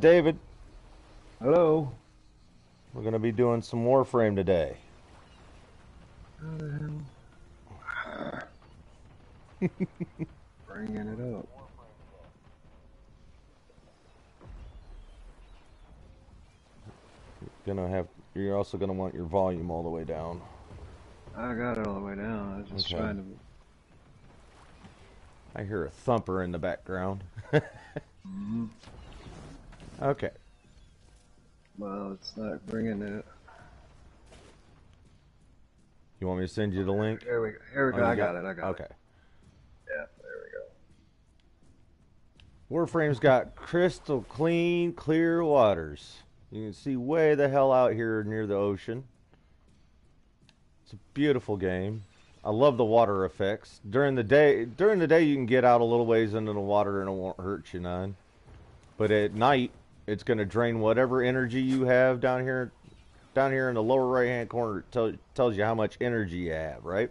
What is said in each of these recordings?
David. Hello. We're going to be doing some Warframe today. How the hell? Bringing it up. You're also going to want your volume all the way down. I got it all the way down. I was just trying to. I hear a thumper in the background. Mm-hmm. Okay. Well, it's not bringing it. You want me to send you the link? Here we go. Here we go. I got it. Okay. Yeah, there we go. Warframe's got crystal clean, clear waters. You can see way the hell out here near the ocean. It's a beautiful game. I love the water effects. During the day you can get out a little ways into the water and it won't hurt you none. But at night, it's going to drain whatever energy you have down here in the lower right-hand corner. It tells you how much energy you have, right?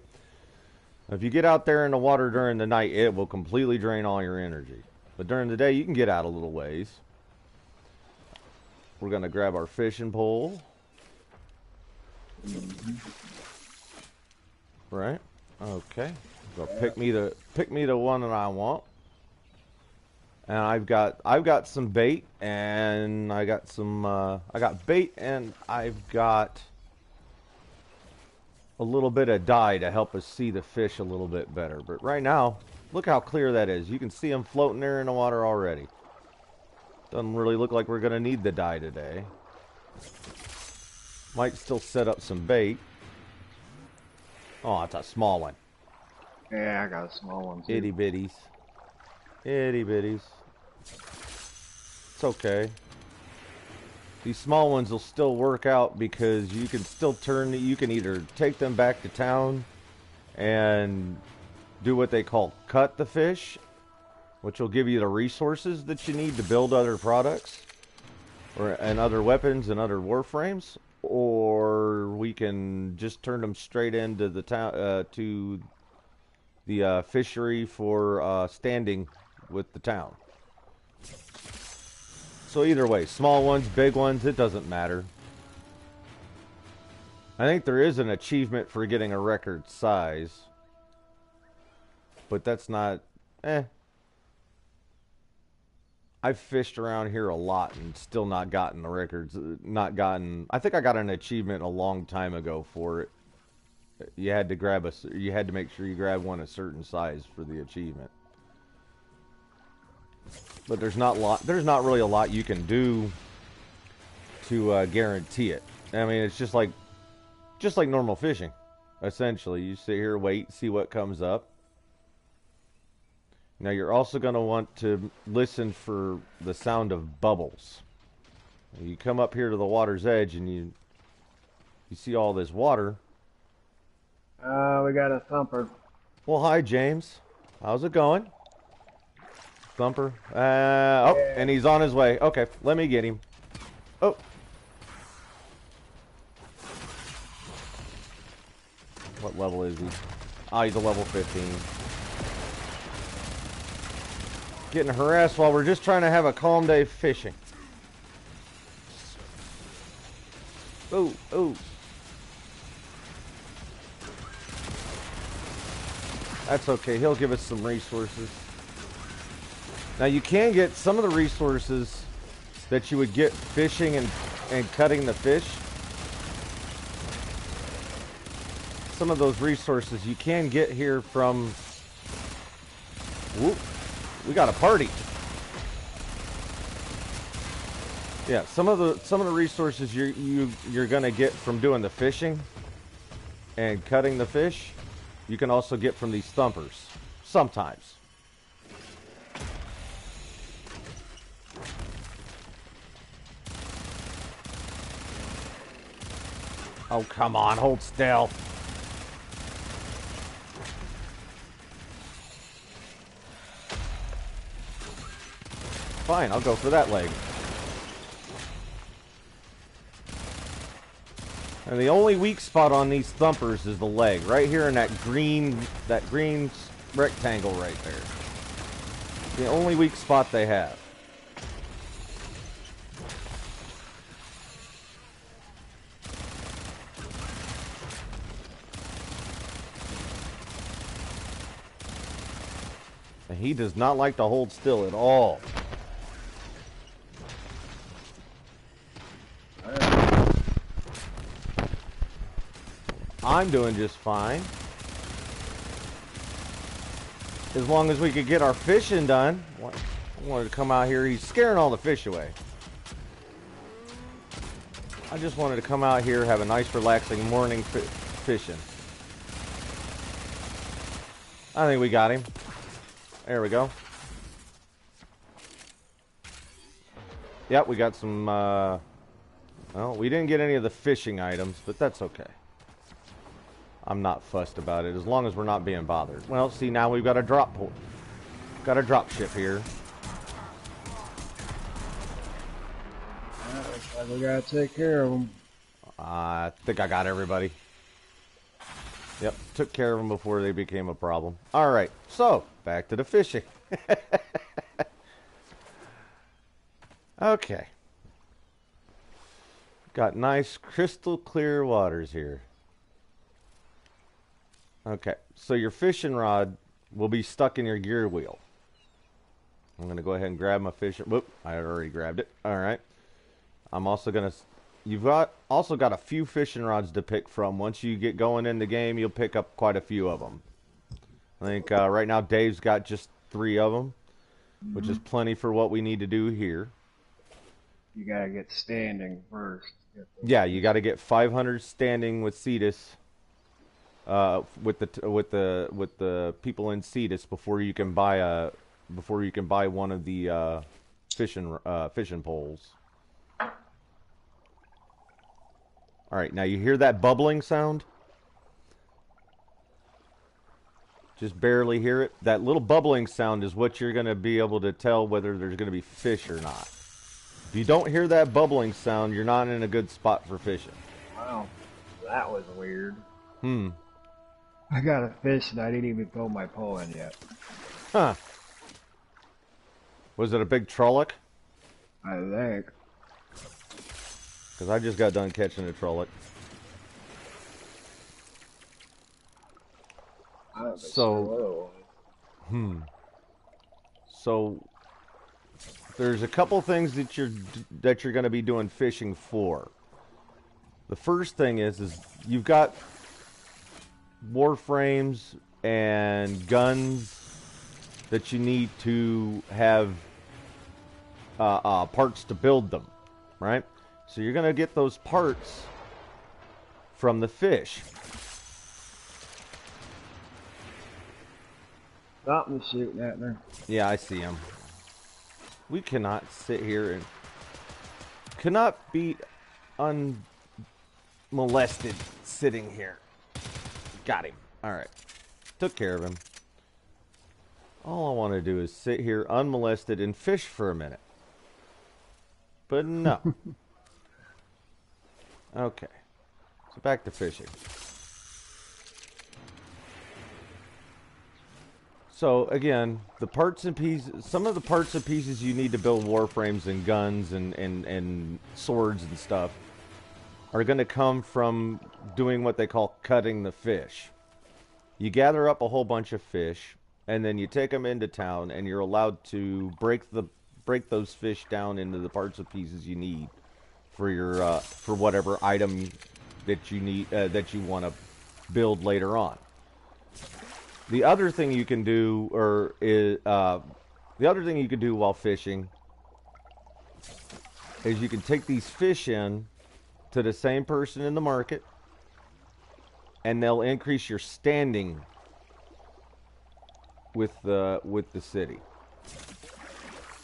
If you get out there in the water during the night, it will completely drain all your energy. But during the day, you can get out a little ways. We're going to grab our fishing pole. Right? Okay. So pick me the one that I want. And I've got some bait, and I got bait, and I've got a little bit of dye to help us see the fish a little bit better. But right now, look how clear that is. You can see them floating there in the water already. Doesn't really look like we're going to need the dye today. Might still set up some bait. Oh, it's a small one. Yeah, I got a small one too. Itty bitties. Itty bitties. It's okay. These small ones will still work out because you can still you can either take them back to town and do what they call cut the fish, which will give you the resources that you need to build other products and other weapons and other warframes, or we can just turn them straight into the town to the fishery for standing with the town. So either way, small ones, big ones, it doesn't matter. I think there is an achievement for getting a record size, but that's not I've fished around here a lot and still not gotten the records. I think I got an achievement a long time ago for it. You had to make sure you grab one a certain size for the achievement. But there's not really a lot you can do to guarantee it. I mean, it's just like normal fishing. Essentially, you sit here, wait, see what comes up. Now you're also going to want to listen for the sound of bubbles. You come up here to the water's edge and you see all this water. We got a thumper. Well, hi James. How's it going? Thumper. Oh, yeah. And he's on his way. Okay, let me get him. Oh. What level is he? Ah, he's a level 15. Getting harassed while we're just trying to have a calm day fishing. Oh, oh. That's okay. He'll give us some resources. Now you can get some of the resources that you would get fishing and cutting the fish. Some of those resources you can get here from... Whoop. We got a party. Yeah, some of the resources you're gonna get from doing the fishing and cutting the fish, you can also get from these thumpers sometimes. Oh, come on, hold still. Fine, I'll go for that leg. And the only weak spot on these thumpers is the leg, right here in that green rectangle right there. The only weak spot they have. He does not like to hold still at all. I'm doing just fine. As long as we could get our fishing done. I wanted to come out here. He's scaring all the fish away. I just wanted to come out here, have a nice relaxing morning fishing. I think we got him. There we go. Yep, we got some, well, we didn't get any of the fishing items, but that's okay. I'm not fussed about it, as long as we're not being bothered. Well, see, now we've got a drop port. Got a drop ship here. Looks like we gotta take care of them. I think I got everybody. Yep, took care of them before they became a problem. Alright, so, back to the fishing. Okay. Got nice crystal clear waters here. Okay, so your fishing rod will be stuck in your gear wheel. I'm going to go ahead and grab my fishing... Whoop, I already grabbed it. Alright. I'm also going to... You've also got a few fishing rods to pick from. Once you get going in the game, you'll pick up quite a few of them. I think right now Dave's got just 3 of them, which is plenty for what we need to do here. You gotta get standing first. Yeah, you got to get 500 standing with Cetus, with the people in Cetus before you can buy one of the fishing poles. All right, now you hear that bubbling sound? Just barely hear it. That little bubbling sound is what you're going to be able to tell whether there's going to be fish or not. If you don't hear that bubbling sound, you're not in a good spot for fishing. Wow, that was weird. I got a fish and I didn't even throw my pole in yet. Huh. Was it a big trolloc? I think. Because I just got done catching a trolloc. So, So, there's a couple things that you're going to be doing fishing for. The first thing is you've got Warframes and guns that you need to have parts to build them, right? So you're going to get those parts from the fish. Something's shooting at me. Yeah, I see him. We cannot sit here and... Cannot be unmolested sitting here. Got him. Alright. Took care of him. All I want to do is sit here unmolested and fish for a minute. But no. Okay. So back to fishing. So again, the parts and pieces, some of the parts and pieces you need to build warframes and guns and swords and stuff are going to come from doing what they call cutting the fish. You gather up a whole bunch of fish, and then you take them into town, and you're allowed to break those fish down into the parts and pieces you need for your for whatever item that you need that you want to build later on. The other thing you can do, while fishing, is you can take these fish in to the same person in the market, and they'll increase your standing with the city.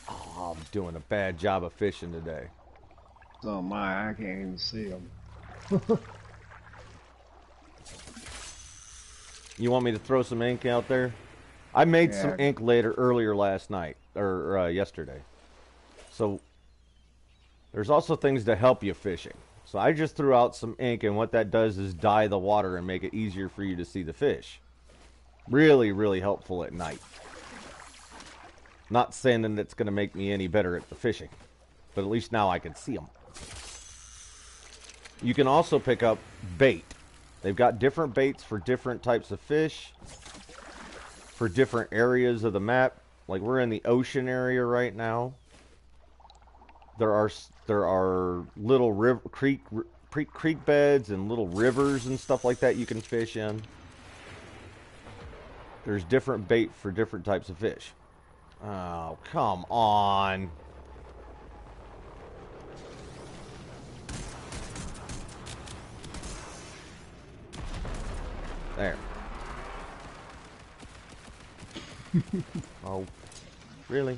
Oh, I'm doing a bad job of fishing today. So I can't even see them. You want me to throw some ink out there? I made some ink earlier last night, or yesterday. So, there's also things to help you fishing. So I just threw out some ink, and what that does is dye the water and make it easier for you to see the fish. Really, really helpful at night. Not saying that it's going to make me any better at the fishing, but at least now I can see them. You can also pick up bait. They've got different baits for different types of fish. for different areas of the map. Like we're in the ocean area right now. There are little creek beds and little rivers and stuff like that you can fish in. There's different bait for different types of fish. Oh, come on. There. Oh, really?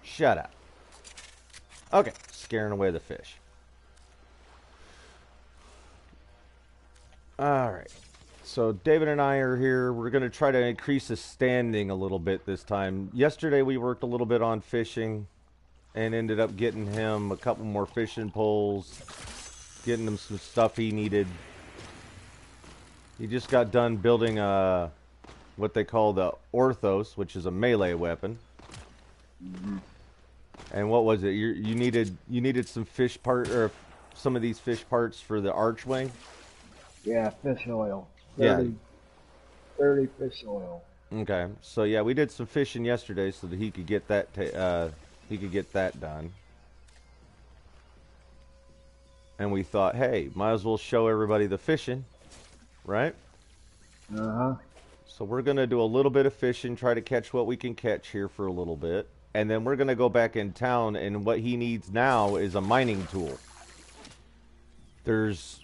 Shut up. Okay, scaring away the fish. Alright. So David and I are here. We're going to try to increase his standing a little bit this time. Yesterday we worked a little bit on fishing and ended up getting him a couple more fishing poles, getting him some stuff he needed. He just got done building what they call the Orthos, which is a melee weapon. Mm-hmm. And what was it? You needed some fish part or some of these fish parts for the archway. Yeah, fish oil. 30 fish oil. Okay, so yeah, we did some fishing yesterday so that he could get that done. And we thought, hey, might as well show everybody the fishing, right? Uh-huh. So we're gonna do a little bit of fishing, try to catch what we can catch here for a little bit, and then we're gonna go back in town. And what he needs now is a mining tool. There's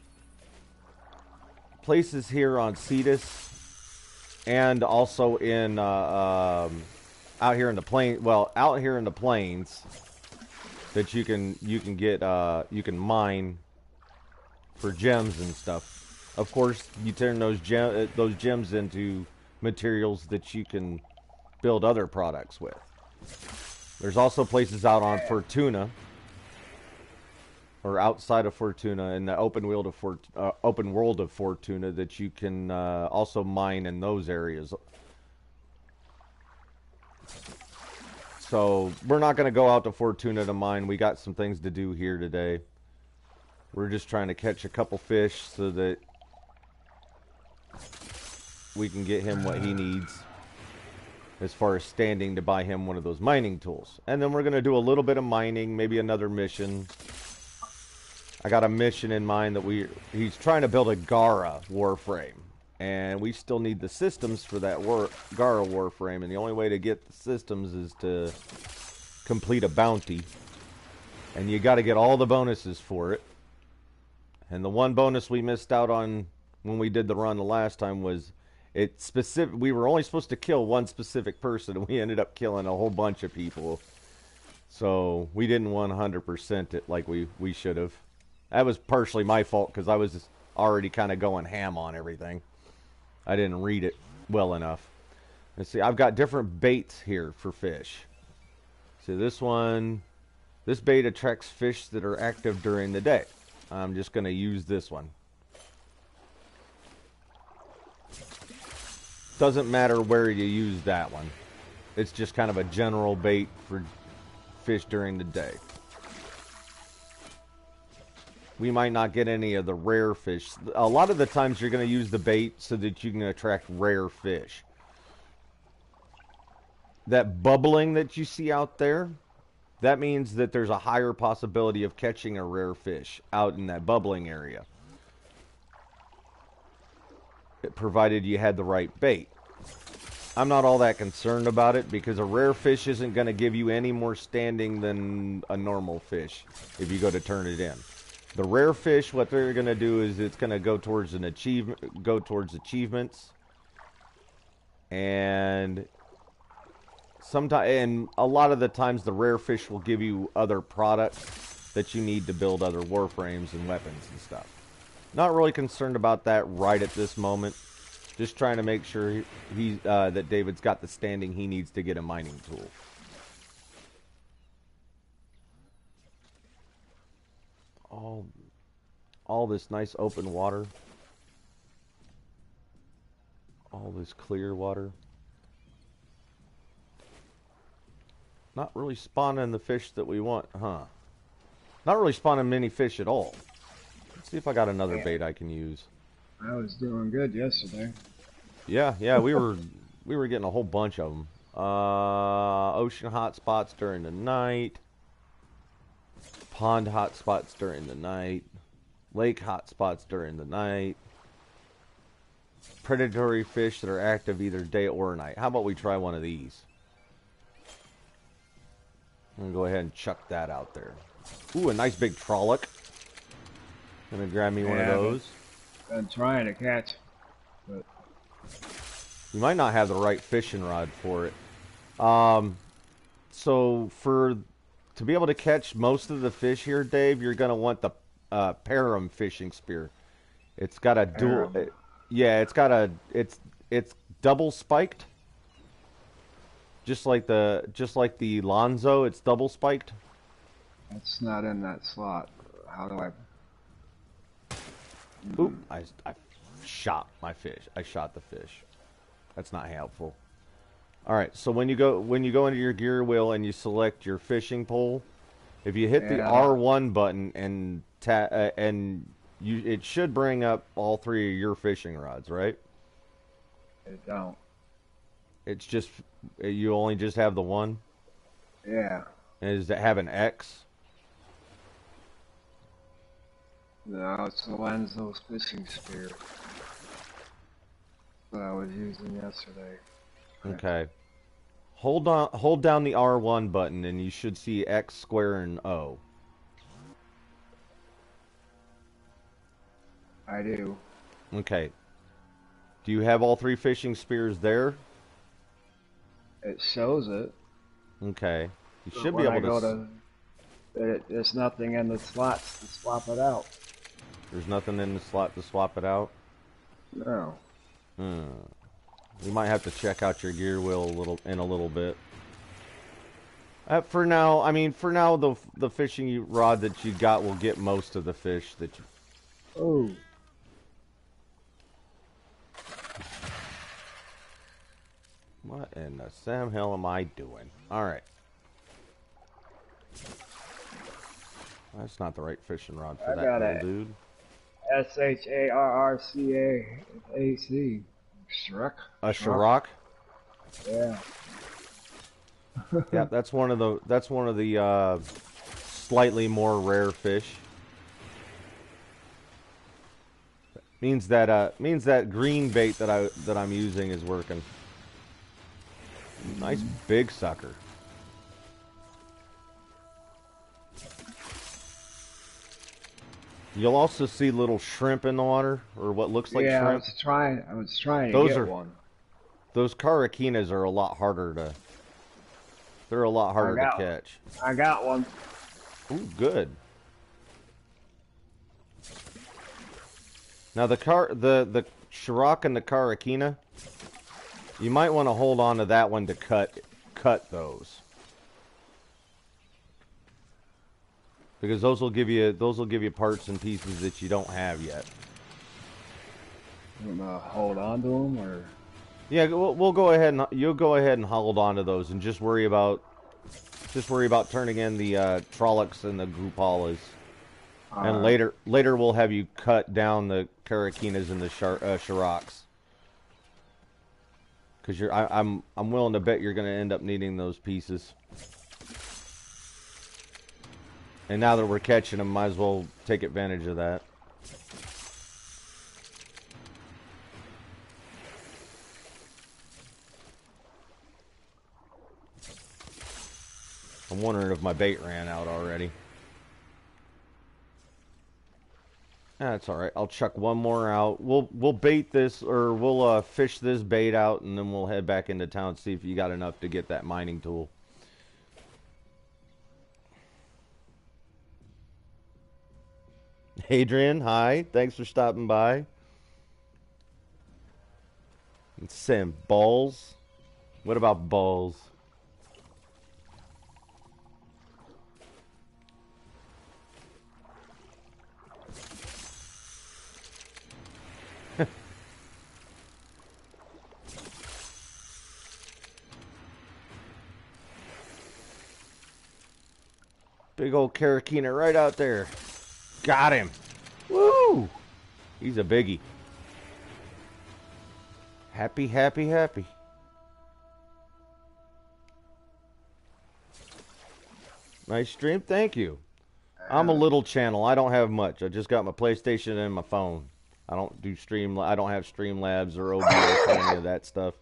places here on Cetus and also in out here in the plain. Well, out here in the plains that you can mine for gems and stuff. Of course, you turn those gems into materials that you can build other products with. There's also places out on Fortuna, or outside of Fortuna, in the open world of Fortuna, that you can also mine in those areas. So we're not going to go out to Fortuna to mine. We got some things to do here today. We're just trying to catch a couple fish so that we can get him what he needs as far as standing to buy him one of those mining tools. And then we're going to do a little bit of mining, maybe another mission. I got a mission in mind that he's trying to build a Gara Warframe. And we still need the systems for that Gara Warframe. And the only way to get the systems is to complete a bounty. And you got to get all the bonuses for it. And the one bonus we missed out on when we did the run the last time was we were only supposed to kill one specific person, and we ended up killing a whole bunch of people. So we didn't 100% it like we should have. That was partially my fault because I was already kind of going ham on everything. I didn't read it well enough. Let's see, I've got different baits here for fish. So this bait attracts fish that are active during the day. I'm just going to use this one. Doesn't matter where you use that one. It's just kind of a general bait for fish during the day. We might not get any of the rare fish. A lot of the times you're going to use the bait so that you can attract rare fish. That bubbling that you see out there, that means that there's a higher possibility of catching a rare fish out in that bubbling area. Provided you had the right bait. I'm not all that concerned about it because a rare fish isn't going to give you any more standing than a normal fish if you go to turn it in. The rare fish, what they're going to do is it's going to go towards achievements, and a lot of the times the rare fish will give you other products that you need to build other warframes and weapons and stuff. Not really concerned about that right at this moment. Just trying to make sure that David's got the standing he needs to get a mining tool. All this nice open water. All this clear water. Not really spawning the fish that we want, huh? Not really spawning many fish at all. Let's see if I got another bait I can use. I was doing good yesterday. Yeah, we were getting a whole bunch of them. Ocean hotspots during the night. Pond hotspots during the night. Lake hotspots during the night. Predatory fish that are active either day or night. How about we try one of these? I'm going to go ahead and chuck that out there. Ooh, a nice big trolloc. Gonna grab me one of those. I'm trying to catch, but you might not have the right fishing rod for it. So to be able to catch most of the fish here, Dave, you're gonna want the Param fishing spear. It's got a dual. Yeah, it's got a. It's double spiked. Just like the Lonzo, it's double spiked. It's not in that slot. How do I? Oop! I shot my fish. I shot the fish. That's not helpful. All right. So when you go into your gear wheel and you select your fishing pole, if you hit the R1 button and it should bring up all three of your fishing rods, right? It don't. It's just you only just have the one. Yeah. And does it have an X? No, it's the Lenzo's fishing spear that I was using yesterday. Okay. Hold down the R1 button and you should see X, square, and O. I do. Okay. Do you have all three fishing spears there? It shows it. Okay. You should be able to... There's nothing in the slots to swap it out. There's nothing in the slot to swap it out? No. You might have to check out your gear wheel in a little bit. For now, the fishing rod that you got will get most of the fish that you... Oh. What in the Sam hell am I doing? Alright. That's not the right fishing rod for that little dude. Sharrcac. Shrek. A Sharrock? Yeah. Yeah, that's one of the slightly more rare fish. Means that green bait that I'm using is working. Nice big sucker. You'll also see little shrimp in the water, or what looks like shrimp. Yeah, I was trying to get one. Those caraquinas are a lot harder to... They're a lot harder to catch. I got one. Ooh, good. Now the Sharrock and the caraquina, you might want to hold on to that one to cut those. Because those will give you parts and pieces that you don't have yet. You want to hold on to them, or? Yeah, we'll go ahead and you'll go ahead and hold on to those, and just worry about turning in the Trollocs and the Grupalas. And later we'll have you cut down the Caraquinas and the Sharrocks. Because I'm willing to bet you're going to end up needing those pieces. And now that we're catching them, might as well take advantage of that. I'm wondering if my bait ran out already. That's all right. I'll chuck one more out. We'll bait this, or we'll fish this bait out, and then we'll head back into town and see if you got enough to get that mining tool. Adrian, hi. Thanks for stopping by. And Sam, balls. What about balls? Big old Caraquina right out there. Got him. Woo! He's a biggie. Happy, happy, happy. Nice stream. Thank you. I'm a little channel. I don't have much. I just got my PlayStation and my phone. I don't do stream. I don't have Streamlabs or OBS or any of that stuff.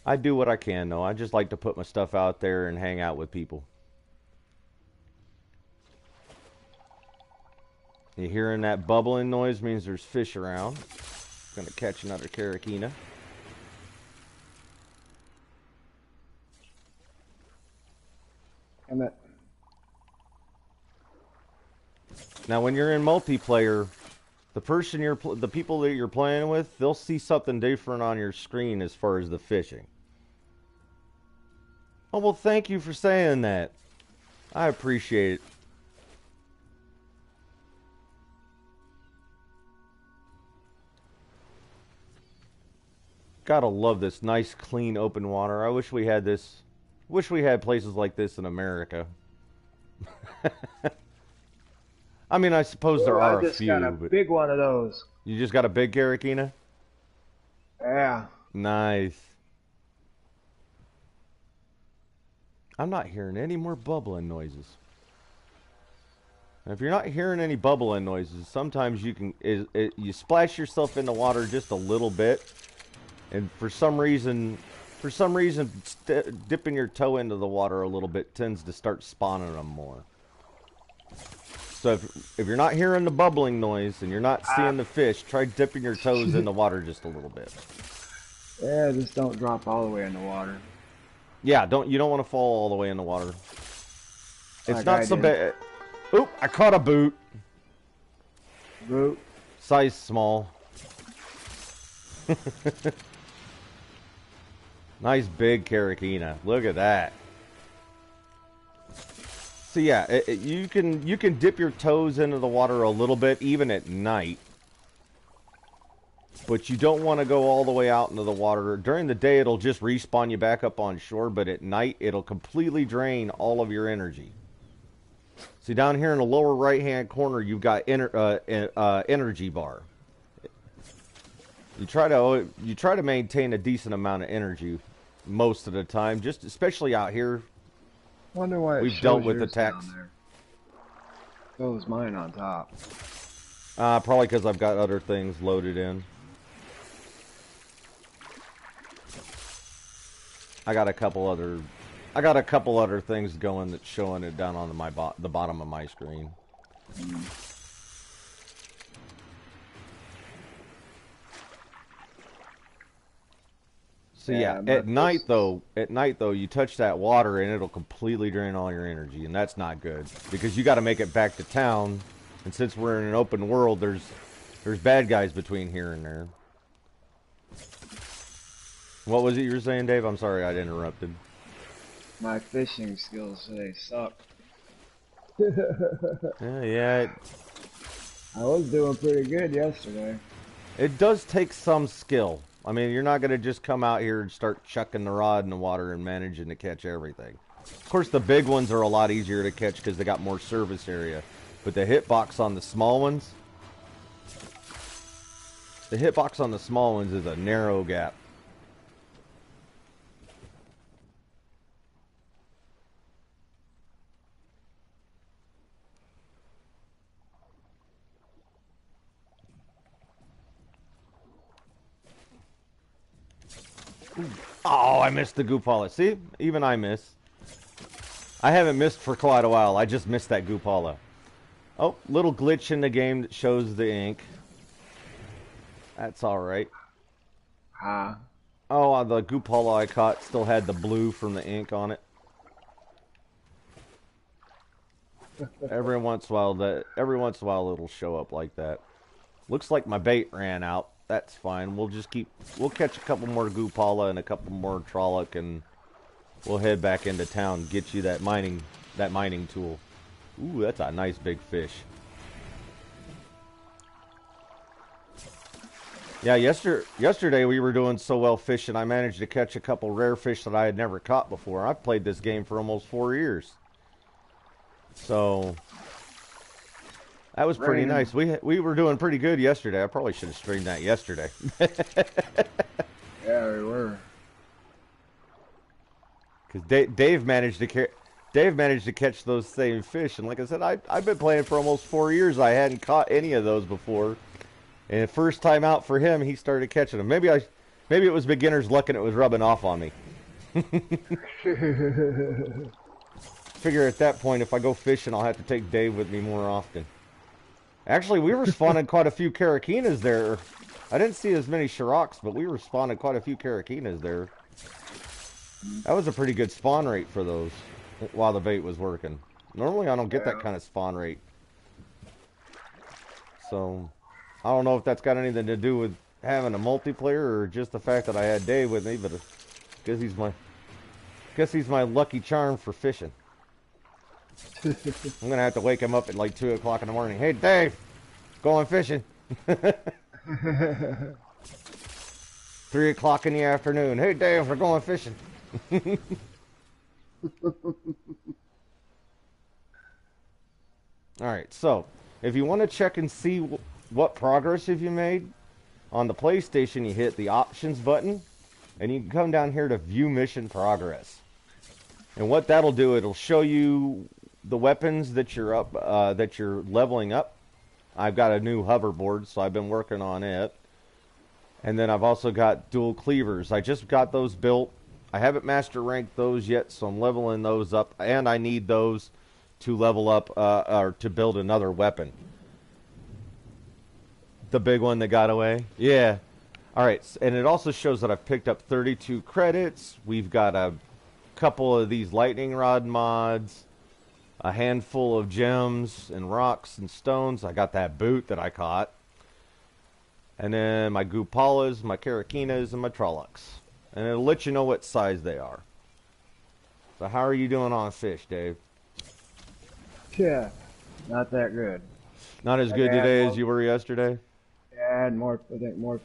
I do what I can, though. I just like to put my stuff out there and hang out with people. You hearing that bubbling noise means there's fish around. Gonna catch another carragina. Damn it. Now, when you're in multiplayer, the people that you're playing with, they'll see something different on your screen as far as the fishing. Oh, well, thank you for saying that. I appreciate it. Gotta love this nice, clean, open water. I wish we had this. Wish we had places like this in America. I mean, I suppose there are a few. I just got a big one of those. You just got a big carragina? Yeah. Nice. I'm not hearing any more bubbling noises. And if you're not hearing any bubbling noises, sometimes you can you splash yourself in the water just a little bit, and for some reason, dipping your toe into the water a little bit tends to start spawning them more. So if you're not hearing the bubbling noise and you're not seeing the fish, try dipping your toes in the water just a little bit. Yeah, just don't drop all the way in the water. Yeah, you don't want to fall all the way in the water. It's not so bad. Oop, I caught a boot. Boot. Size small. Nice big carragina. Look at that. So yeah, you can dip your toes into the water a little bit even at night. But you don't want to go all the way out into the water. During the day, it'll just respawn you back up on shore, but at night, it'll completely drain all of your energy. See, down here in the lower right-hand corner, you've got energy bar. You try to maintain a decent amount of energy most of the time, just especially out here. Wonder why we've dealt with attacks. So is mine on top. Probably because I've got other things loaded in. I got a couple other things going that's showing it down on the bottom of my screen. So yeah, at night though, you touch that water and it'll completely drain all your energy, and that's not good because you got to make it back to town. And since we're in an open world, there's bad guys between here and there. What was it you were saying, Dave? I'm sorry I interrupted. My fishing skills, they suck. Yeah. I was doing pretty good yesterday. It does take some skill. I mean, you're not going to just come out here and start chucking the rod in the water and managing to catch everything. Of course, the big ones are a lot easier to catch because they got more surface area. But the hitbox on the small ones... The hitbox on the small ones is a narrow gap. Oh, I missed the goopala. See? Even I miss. I haven't missed for quite a while. I just missed that goopala. Oh, little glitch in the game that shows the ink. That's alright. Oh, the goopala I caught still had the blue from the ink on it. Every once in a while it'll show up like that. Looks like my bait ran out. That's fine. We'll catch a couple more goopala and a couple more trolloc, and we'll head back into town and get you that mining tool. Ooh, that's a nice big fish. Yeah, yesterday we were doing so well fishing, I managed to catch a couple rare fish that I had never caught before. I've played this game for almost 4 years. So that was pretty nice. We were doing pretty good yesterday. I probably should have streamed that yesterday. Yeah, we were. Because Dave managed Dave managed to catch those same fish, and like I said, I've been playing for almost 4 years. I hadn't caught any of those before, and the first time out for him, he started catching them. Maybe it was beginner's luck and it was rubbing off on me. Figure at that point, if I go fishing, I'll have to take Dave with me more often. Actually, we were spawning quite a few carakinas there. I didn't see as many Shirocks, but we were spawning quite a few carakinas there. That was a pretty good spawn rate for those while the bait was working. Normally, I don't get that kind of spawn rate. So, I don't know if that's got anything to do with having a multiplayer or just the fact that I had Dave with me, but I guess he's my lucky charm for fishing. I'm gonna have to wake him up at like 2 o'clock in the morning. Hey, Dave, going fishing. 3 o'clock in the afternoon. Hey, Dave, we're going fishing. Alright, so if you want to check and see what progress have you made, on the PlayStation you hit the options button and you can come down here to view mission progress. And what that'll do, it'll show you the weapons that you're leveling up. I've got a new hoverboard, so I've been working on it. And then I've also got dual cleavers. I just got those built. I haven't master ranked those yet, so I'm leveling those up. And I need those to level up, or to build another weapon. The big one that got away? Yeah. Alright, and it also shows that I've picked up 32 credits. We've got a couple of these lightning rod mods. A handful of gems and rocks and stones. I got that boot that I caught. And then my Goopalas, my Karakinas, and my Trollocs. And it'll let you know what size they are. So how are you doing on fish, Dave? Yeah, not that good. Not as good today as you were yesterday? Yeah, I had more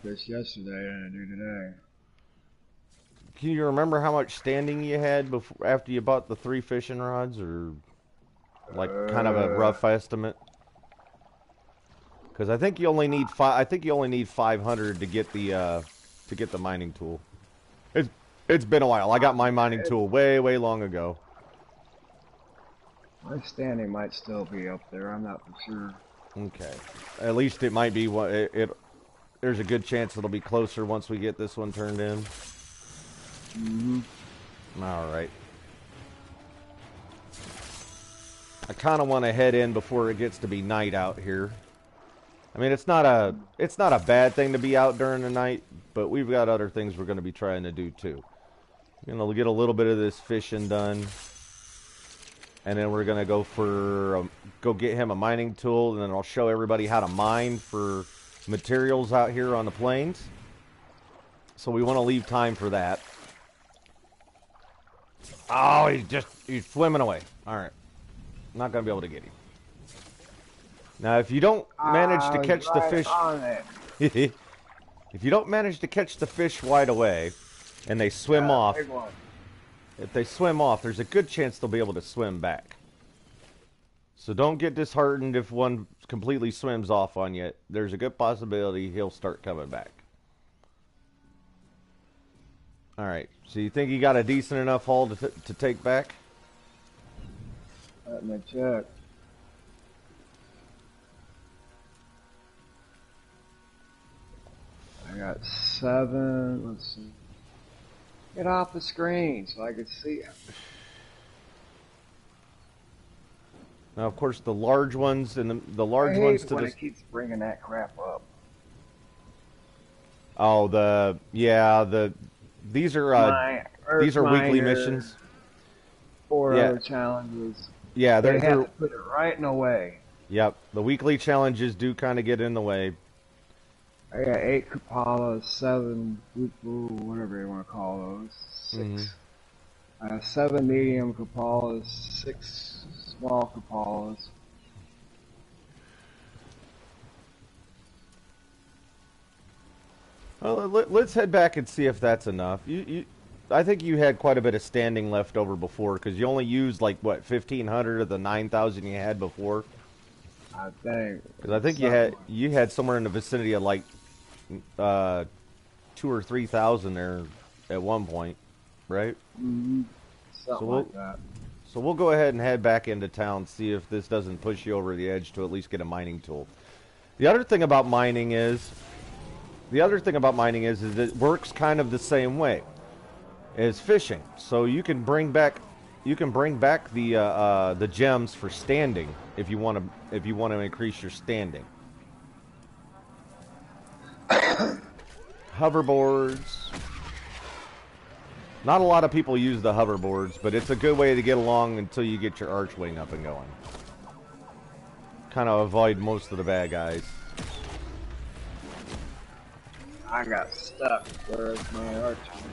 fish yesterday than I do today. Can you remember how much standing you had before, after you bought the 3 fishing rods, or like kind of a rough estimate? Because I think you only need 500 to get the mining tool. It's been a while. I got my mining tool way long ago. My standing might still be up there. I'm not for sure. Okay, at least it might be what there's a good chance it'll be closer once we get this one turned in. All right. I kind of want to head in before it gets to be night out here. I mean, it's not a bad thing to be out during the night, but we've got other things we're going to be trying to do too. You know, get a little bit of this fishing done, and then we're going to go get him a mining tool, and then I'll show everybody how to mine for materials out here on the plains. So we want to leave time for that. Oh, he's swimming away. All right. I'm not going to be able to get him. Now, if you don't manage to catch the fish... if you don't manage to catch the fish right away, and they swim off... If they swim off, there's a good chance they'll be able to swim back. So don't get disheartened if one completely swims off on you. There's a good possibility he'll start coming back. Alright, so you think you got a decent enough haul to take back? Let me check. I got 7. Let's see. Get off the screen so I can see it. Now, of course, the large ones and the large I hate ones to when the... it keeps bringing that crap up. Oh, these are weekly missions. 4 other challenges. Yeah, they have to put it right in the way. Yep, the weekly challenges do kind of get in the way. I got 8 Kupalas, 7 whatever you want to call those. 6. 7 medium Kupalas, 6 small Kupalas. Well, let's head back and see if that's enough. I think you had quite a bit of standing left over before, because you only used like what 1,500 of the 9,000 you had before. I think. Because I think you had somewhere in the vicinity of like 2,000 or 3,000 there at one point, right? Something like that. So we'll go ahead and head back into town, see if this doesn't push you over the edge to at least get a mining tool. The other thing about mining is it works kind of the same way as fishing. So you can bring back the gems for standing if you want to increase your standing. Hoverboards. Not a lot of people use the hoverboards, but it's a good way to get along until you get your archwing up and going. Kind of avoid most of the bad guys. I got stuck. Where's my archwing?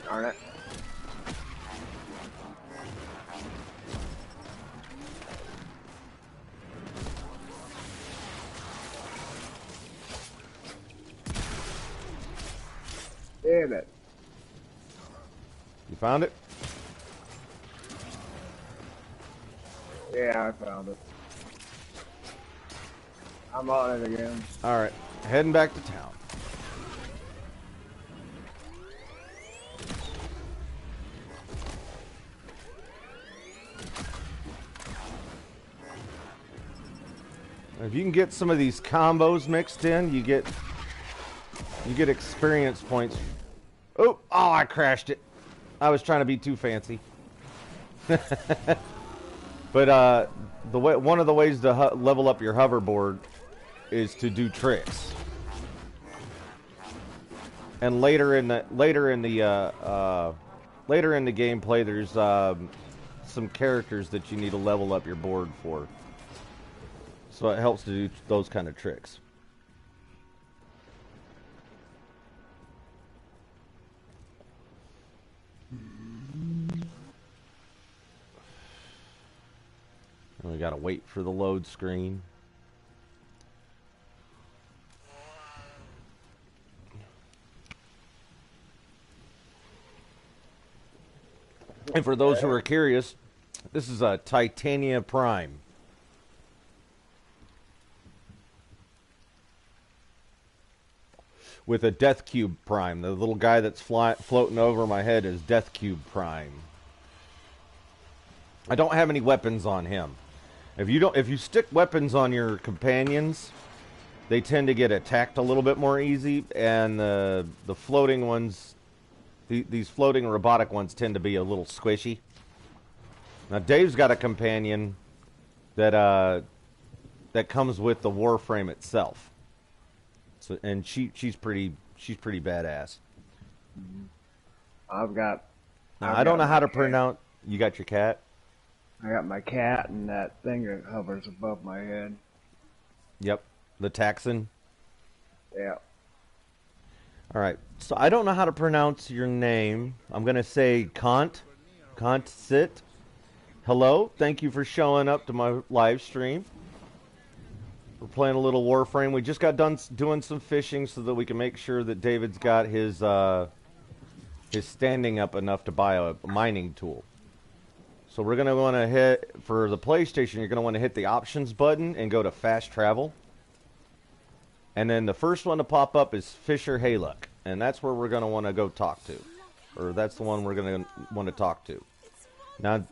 Darn it. Damn it. You found it? Yeah, I found it. I'm on it again. Alright, heading back to town. If you can get some of these combos mixed in, you get experience points. Oh, I crashed it. I was trying to be too fancy. But one of the ways to level up your hoverboard is to do tricks. And later in the gameplay, there's some characters that you need to level up your board for. So it helps to do those kind of tricks. And we gotta wait for the load screen. And for those who are curious, this is a Titania Prime. With a Death Cube Prime. The little guy that's floating over my head is Death Cube Prime. I don't have any weapons on him. If you stick weapons on your companions, they tend to get attacked a little bit more easy, and the floating ones, these floating robotic ones, tend to be a little squishy. Now Dave's got a companion that comes with the Warframe itself. So, and she's pretty badass. I've got. I don't know how to pronounce. You got your cat? I got my cat and that thing that hovers above my head. Yep, the Taxon. Yeah. All right. So I don't know how to pronounce your name. I'm gonna say Kant. Kant Sit. Hello. Thank you for showing up to my live stream. We're playing a little Warframe. We just got done doing some fishing so that we can make sure that David's got his standing up enough to buy a mining tool. So we're going to want to hit, for the PlayStation, you're going to want to hit the options button and go to fast travel. And then the first one to pop up is Fisher Hayluck. And that's where we're going to want to go talk to. Or that's the one we're going to want to talk to. Now,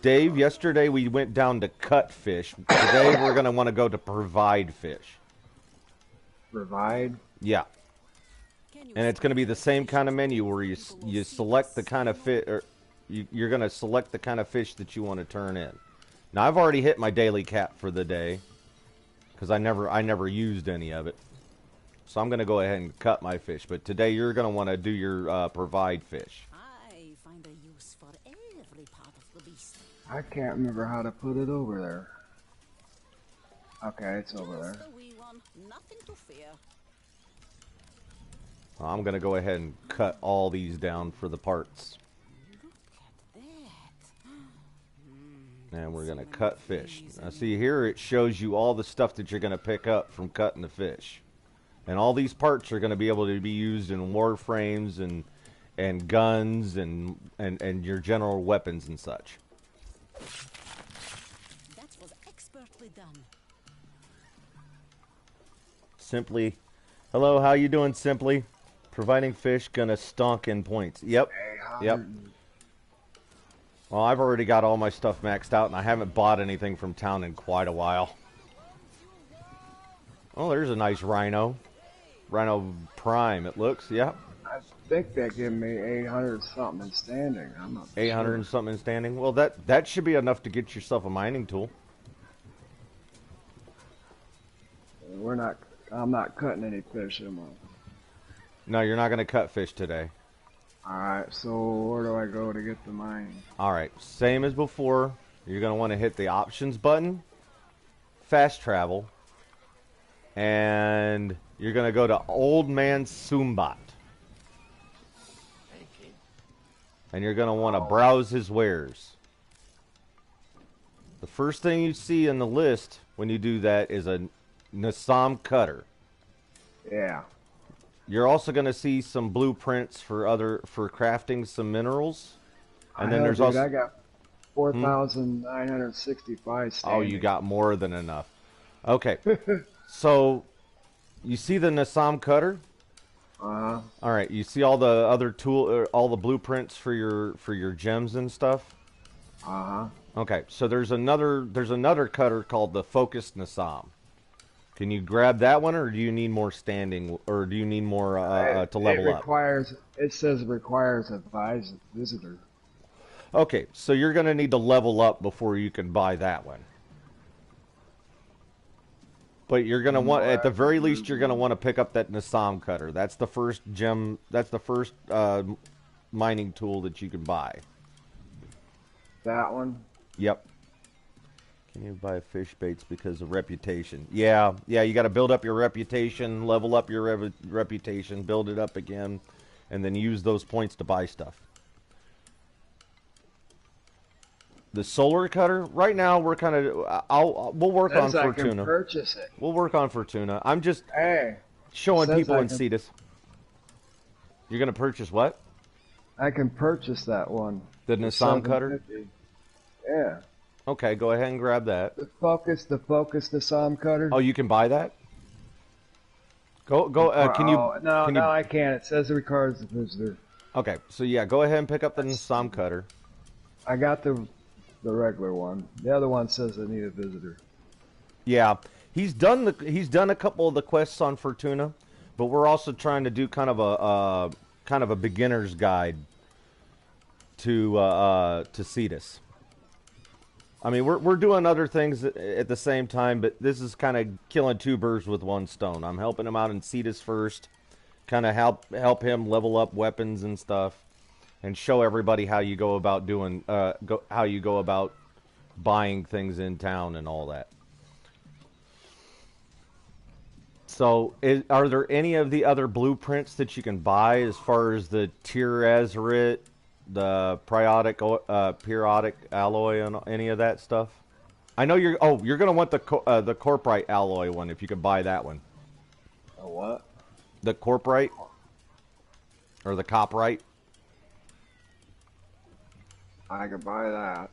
Dave, yesterday we went down to cut fish. Today we're going to want to go to provide fish. Provide? Yeah. And it's going to be the same kind of menu where you select the kind of fish, or you're going to select the kind of fish that you want to turn in. Now I've already hit my daily cap for the day because I never used any of it. So I'm going to go ahead and cut my fish. But today you're going to want to do your provide fish. I can't remember how to put it over there. Okay, it's over there. I'm going to go ahead and cut all these down for the parts. And we're going to cut fish. Now see here it shows you all the stuff that you're going to pick up from cutting the fish. And all these parts are going to be able to be used in Warframes and guns and your general weapons and such. That was expertly done. Simply, hello, how you doing, Simply? Providing fish, gonna stonk in points. Yep, yep. Well, I've already got all my stuff maxed out, and I haven't bought anything from town in quite a while. Oh, there's a nice Rhino. Rhino Prime, it looks, yeah. I think that gave me 800 something in standing. I'm not 800 sure. and something in standing. Well, that should be enough to get yourself a mining tool. I'm not cutting any fish, am I? No, you're not going to cut fish today. Alright, so where do I go to get the mining? Alright, same as before. You're going to want to hit the options button, fast travel, and you're going to go to Old Man Sumbat. And you're going to want to browse his wares. The first thing you see in the list when you do that is a Nasam cutter. Yeah. You're also going to see some blueprints for crafting some minerals. And then there's also I got 4,965 standing. Oh, you got more than enough. Okay. So you see the Nasam cutter? Uh-huh. All right, you see all the other all the blueprints for your gems and stuff? Uh-huh. Okay, so there's another cutter called the Focused Nasam. Can you grab that one, or do you need more standing, or do you need more to level up? It says it requires a visitor. Okay, so you're going to need to level up before you can buy that one. But you're going to want, at the very least, you're going to want to pick up that Nasam cutter. That's the first gem, that's the first mining tool that you can buy. That one? Yep. Can you buy fish baits because of reputation? Yeah, you got to build up your reputation, level up your reputation, build it up again, and then use those points to buy stuff. The solar cutter, right now we're kind of, we'll work on Fortuna. I can purchase it. We'll work on Fortuna. I'm just Hey, showing people in Cetus. You're going to purchase what? I can purchase that one. The Nasam cutter? Yeah. Okay, go ahead and grab that. The focus Nasam cutter. Oh, you can buy that? Go. Can you? No, can no, you... I can't. It says it requires a visitor. Okay, so yeah, go ahead and pick up the Nasam cutter. I got the regular one. The other one says I need a visitor. Yeah, he's done a couple of the quests on Fortuna, but we're also trying to do kind of a beginner's guide to Cetus. I mean, we're doing other things at the same time, but this is kind of killing two birds with one stone. I'm helping him out in Cetus first, kind of help him level up weapons and stuff, and show everybody how you go about doing how you go about buying things in town and all that. So, are there any of the other blueprints that you can buy as far as the Tirazarit, the periodic alloy, and any of that stuff? I know you're going to want the Corprite alloy one if you can buy that one. A what? The Corprite or the Coprite. I could buy that.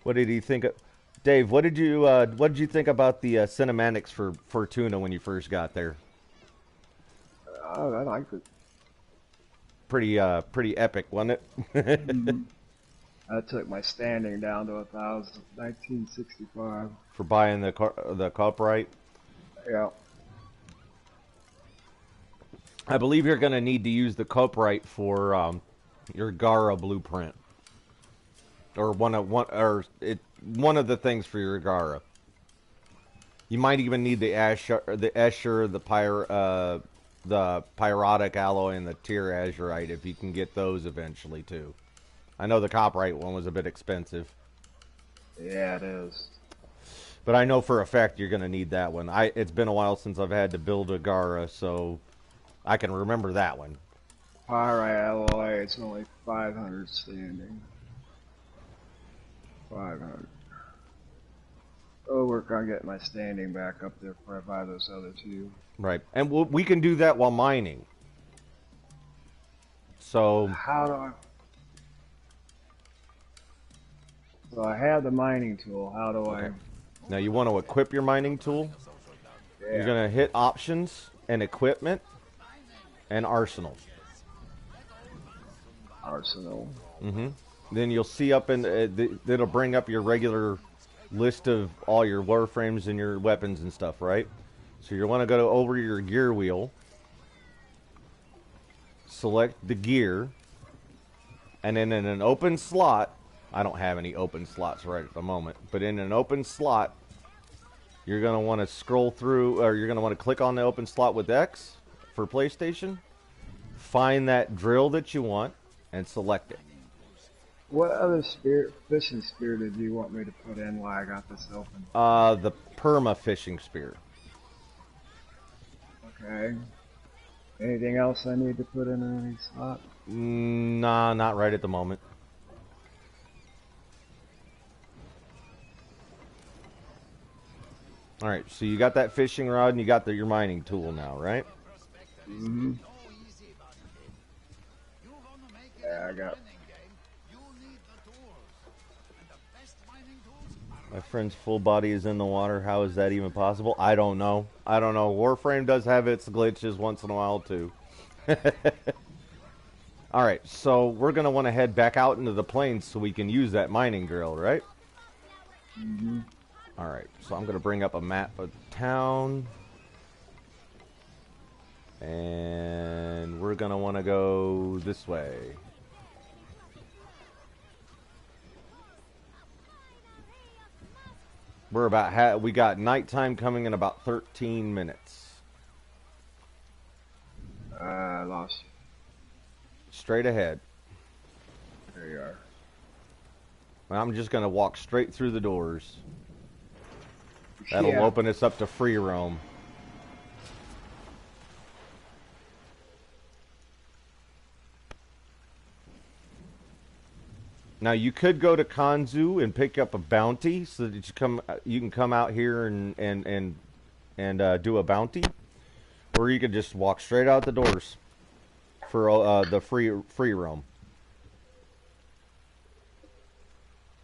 What did he think of, Dave? What did you think about the cinematics for Fortuna when you first got there? I liked it. Pretty epic, wasn't it? Mm-hmm. I took my standing down to 1965. For buying the Coprite? Yeah. I believe you're going to need to use the Coprite for your Gara blueprint, or one of the things for your Gara. You might even need the Escher, the Pyrotic alloy, and the Azurite if you can get those eventually too. I know the Coprite one was a bit expensive. Yeah, it is. But I know for a fact you're going to need that one. It's been a while since I've had to build a Gara, so I can remember that one. Pyrite alloy, it's only 500 standing. 500. I'll work on getting my standing back up there before I buy those other two. Right, and we can do that while mining. So how do I? So I have the mining tool. How do I? Now you want to equip your mining tool. Yeah. You're gonna hit options and equipment and arsenal. Arsenal. Mm-hmm. Then you'll see up in it'll bring up your regular list of all your warframes and your weapons and stuff, right? So you want to go over your gear wheel, select the gear, and then in an open slot, I don't have any open slots right at the moment, but in an open slot, you're going to want to scroll through, or you're going to want to click on the open slot with X for PlayStation, find that drill that you want, and select it. What other fishing spear did you want me to put in while I got this open? The perma fishing spear. Okay. Anything else I need to put in any slot? Nah, not right at the moment. Alright, so you got that fishing rod and you got your mining tool now, right? Mm-hmm. Yeah, I got. My friend's full body is in the water. How is that even possible? I don't know. I don't know. Warframe does have its glitches once in a while, too. Alright, so we're going to want to head back out into the plains so we can use that mining drill, right? Mm-hmm. Alright, so I'm going to bring up a map of town. And we're going to want to go this way. We're about, we got nighttime coming in about 13 minutes. I lost you. Straight ahead. There you are. I'm just going to walk straight through the doors. That'll open us up to free roam. Now you could go to Kanzu and pick up a bounty so that you can come out here and do a bounty, or you could just walk straight out the doors for the free roam.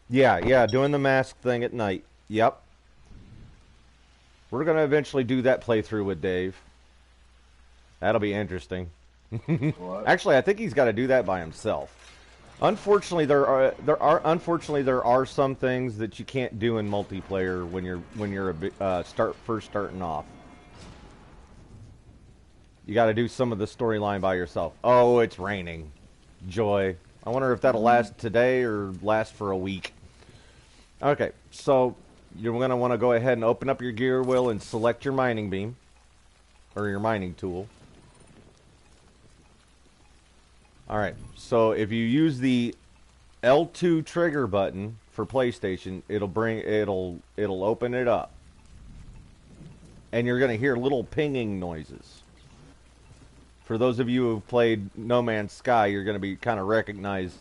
Yeah, doing the mask thing at night. Yep. We're gonna eventually do that playthrough with Dave. That'll be interesting. Actually, I think he's got to do that by himself. Unfortunately, there are some things that you can't do in multiplayer when you're first starting off. You got to do some of the storyline by yourself. Oh, it's raining. Joy. I wonder if that'll last today or last for a week. Okay, so you're going to want to go ahead and open up your gear wheel and select your mining beam or your mining tool. Alright, so if you use the L2 trigger button for PlayStation, it'll open it up. And you're going to hear little pinging noises. For those of you who've played No Man's Sky, you're going to be kind of recognize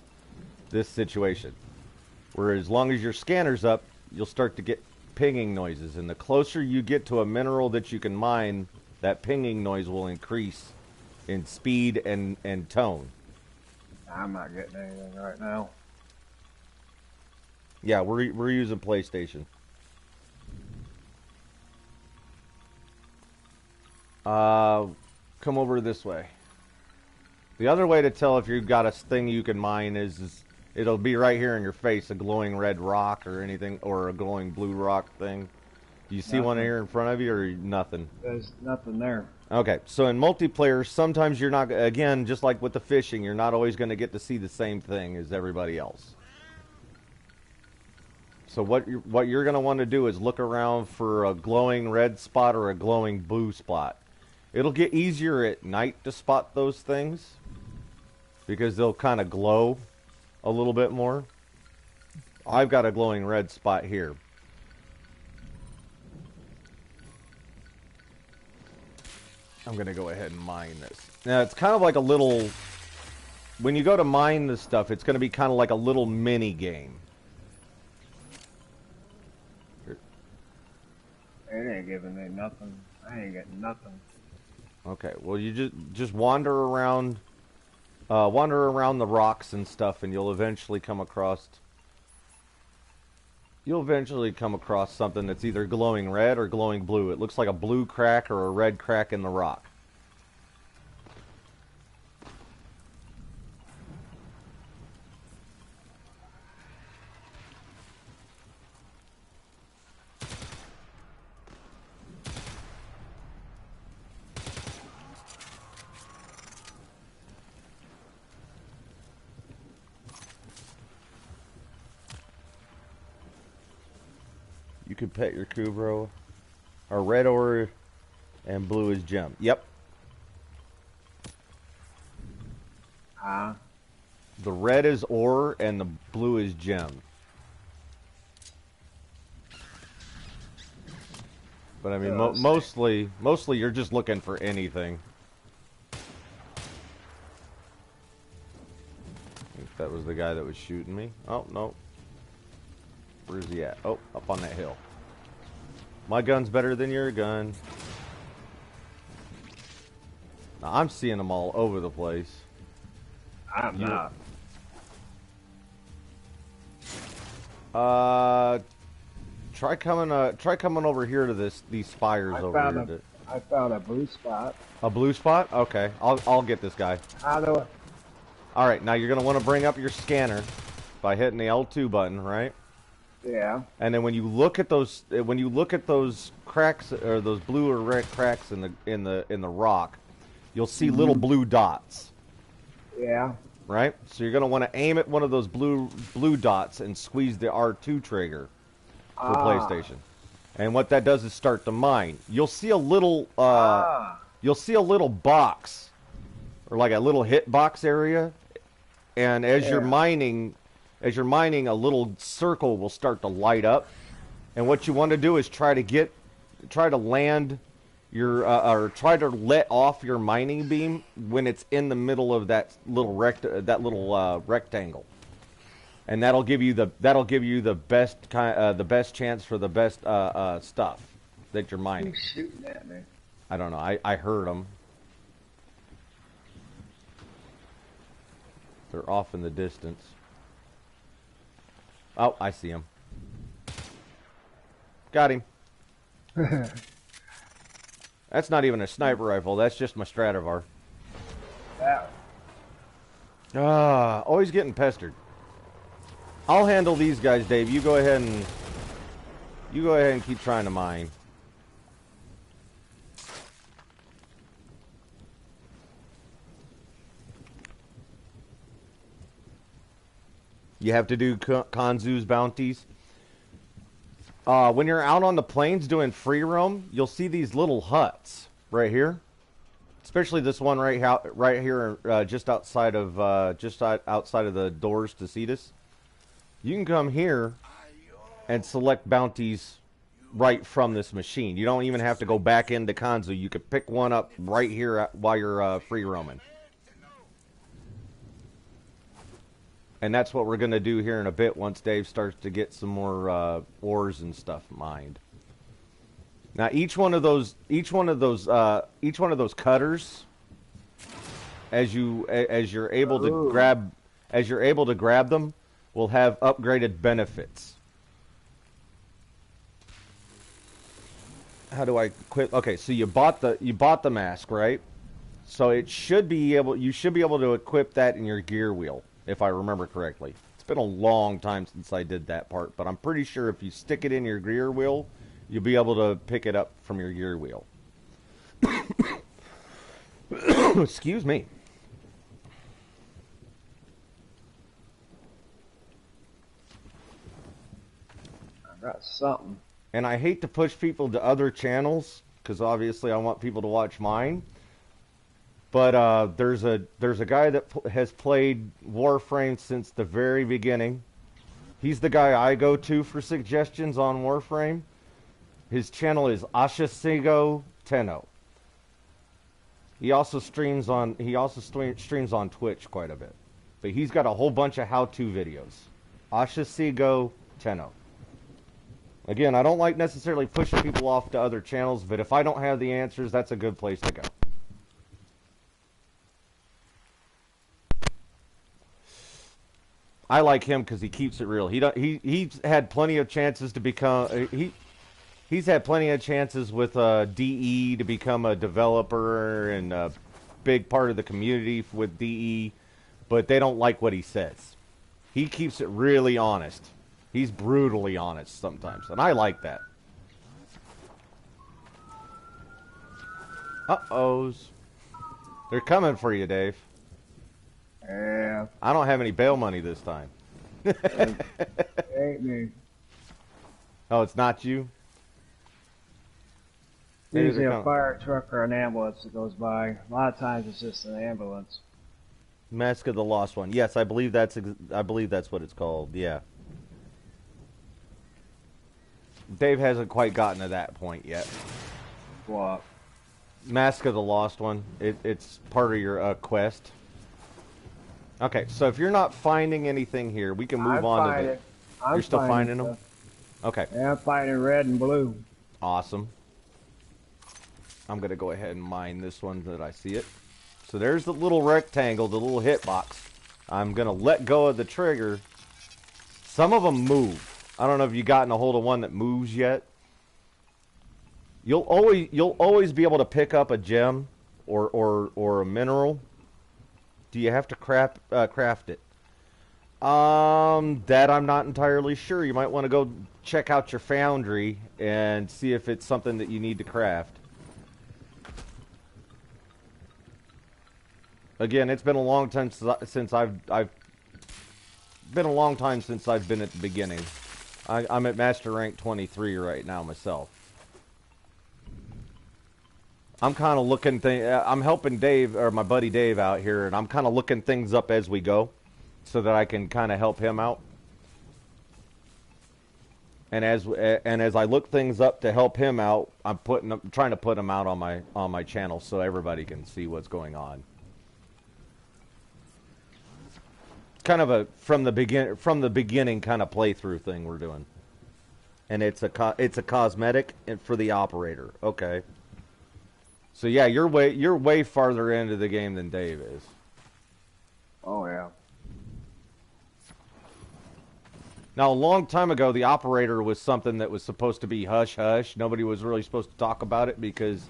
this situation. Where as long as your scanner's up, you'll start to get pinging noises. And the closer you get to a mineral that you can mine, that pinging noise will increase in speed and tone. I'm not getting anything right now. Yeah, we're using PlayStation. Come over this way. The other way to tell if you've got a thing you can mine is it'll be right here in your face, a glowing red rock or anything, or a glowing blue rock thing. Do you see one here in front of you, or nothing? There's nothing there. Okay, so in multiplayer, sometimes you're not, again, just like with the fishing, you're not always going to get to see the same thing as everybody else. So what you're going to want to do is look around for a glowing red spot or a glowing blue spot. It'll get easier at night to spot those things because they'll kind of glow a little bit more. I've got a glowing red spot here. I'm going to go ahead and mine this. Now, it's kind of like a little... When you go to mine this stuff, it's going to be kind of like a little mini game. It ain't giving me nothing. I ain't getting nothing. Okay, well, you just wander around the rocks and stuff, and you'll eventually come across something that's either glowing red or glowing blue. It looks like a blue crack or a red crack in the rock. You can pet your Kubro. Or red ore and blue is gem. Yep. The red is ore and the blue is gem. But I mean, mostly you're just looking for anything. I think that was the guy that was shooting me. Oh, no. Where's he at? Oh, up on that hill. My gun's better than your gun. Now, I'm seeing them all over the place. I'm not. Try coming over here to these spires over here. I found a blue spot. A blue spot? Okay, I'll get this guy. How do I? All right, now you're gonna want to bring up your scanner by hitting the L2 button, right? Yeah. And then when you look at those cracks or those blue or red cracks in the rock, you'll see little blue dots. Yeah. Right? So you're going to want to aim at one of those blue dots and squeeze the R2 trigger for PlayStation. And what that does is start to mine. You'll see a little box or like a little hitbox area, and as you're mining, a little circle will start to light up. And what you want to do is try to land your or try to let off your mining beam when it's in the middle of that little rectangle, and that'll give you the best chance for the best stuff that you're mining. Who's shooting at me? I don't know. I heard them. They're off in the distance. Oh, I see him. Got him. That's not even a sniper rifle. That's just my Stradivar. Always getting pestered. I'll handle these guys, Dave. You go ahead and keep trying to mine. You have to do Kanzu's bounties. When you're out on the plains doing free roam, you'll see these little huts right here. Especially this one right here, just outside of the doors to Cetus. You can come here and select bounties right from this machine. You don't even have to go back into Kanzu. You could pick one up right here while you're free roaming. And that's what we're going to do here in a bit once Dave starts to get some more ores and stuff mined. Now each one of those cutters, as you're able to grab them, will have upgraded benefits. How do I quit? Okay, so you bought the mask, right? So you should be able to equip that in your gear wheel, if I remember correctly. It's been a long time since I did that part, but I'm pretty sure if you stick it in your gear wheel, you'll be able to pick it up from your gear wheel. Excuse me. I got something. And I hate to push people to other channels, because obviously I want people to watch mine. But there's a guy that has played Warframe since the very beginning. He's the guy I go to for suggestions on Warframe. His channel is Ashasigo Tenno. He also streams on Twitch quite a bit. But he's got a whole bunch of how-to videos. Ashasigo Tenno. Again, I don't like necessarily pushing people off to other channels, but if I don't have the answers, that's a good place to go. I like him because he keeps it real. He's had plenty of chances to become he's had plenty of chances with DE to become a developer and a big part of the community with DE, but they don't like what he says. He keeps it really honest. He's brutally honest sometimes, and I like that. Uh-ohs. They're coming for you, Dave. Yeah. I don't have any bail money this time. Ain't me. Oh, it's not you? Maybe Usually they're a fire truck or an ambulance that goes by. A lot of times it's just an ambulance. Mask of the Lost One. Yes, I believe that's what it's called. Yeah. Dave hasn't quite gotten to that point yet. What? Mask of the Lost One. It's part of your quest. Okay, so if you're not finding anything here, we can move on to the... You're still finding them? Okay. Yeah, I'm finding red and blue. Awesome. I'm going to go ahead and mine this one that I see it. So there's the little rectangle, the little hitbox. I'm going to let go of the trigger. Some of them move. I don't know if you've gotten a hold of one that moves yet. You'll always be able to pick up a gem or a mineral. Do you have to craft it? That I'm not entirely sure. You might want to go check out your foundry and see if it's something that you need to craft. Again, it's been a long time since I've been a long time since I've been at the beginning. I'm at Master Rank 23 right now myself. I'm kind of looking I'm helping Dave, or my buddy Dave, out here, and I'm kind of looking things up as we go, so that I can kind of help him out. And as I look things up to help him out, I'm trying to put them out on my channel so everybody can see what's going on. It's kind of a from the beginning kind of playthrough thing we're doing, and it's a cosmetic for the operator. Okay. So yeah, you're way farther into the game than Dave is. Oh yeah. Now, a long time ago, the operator was something that was supposed to be hush-hush. Nobody was really supposed to talk about it because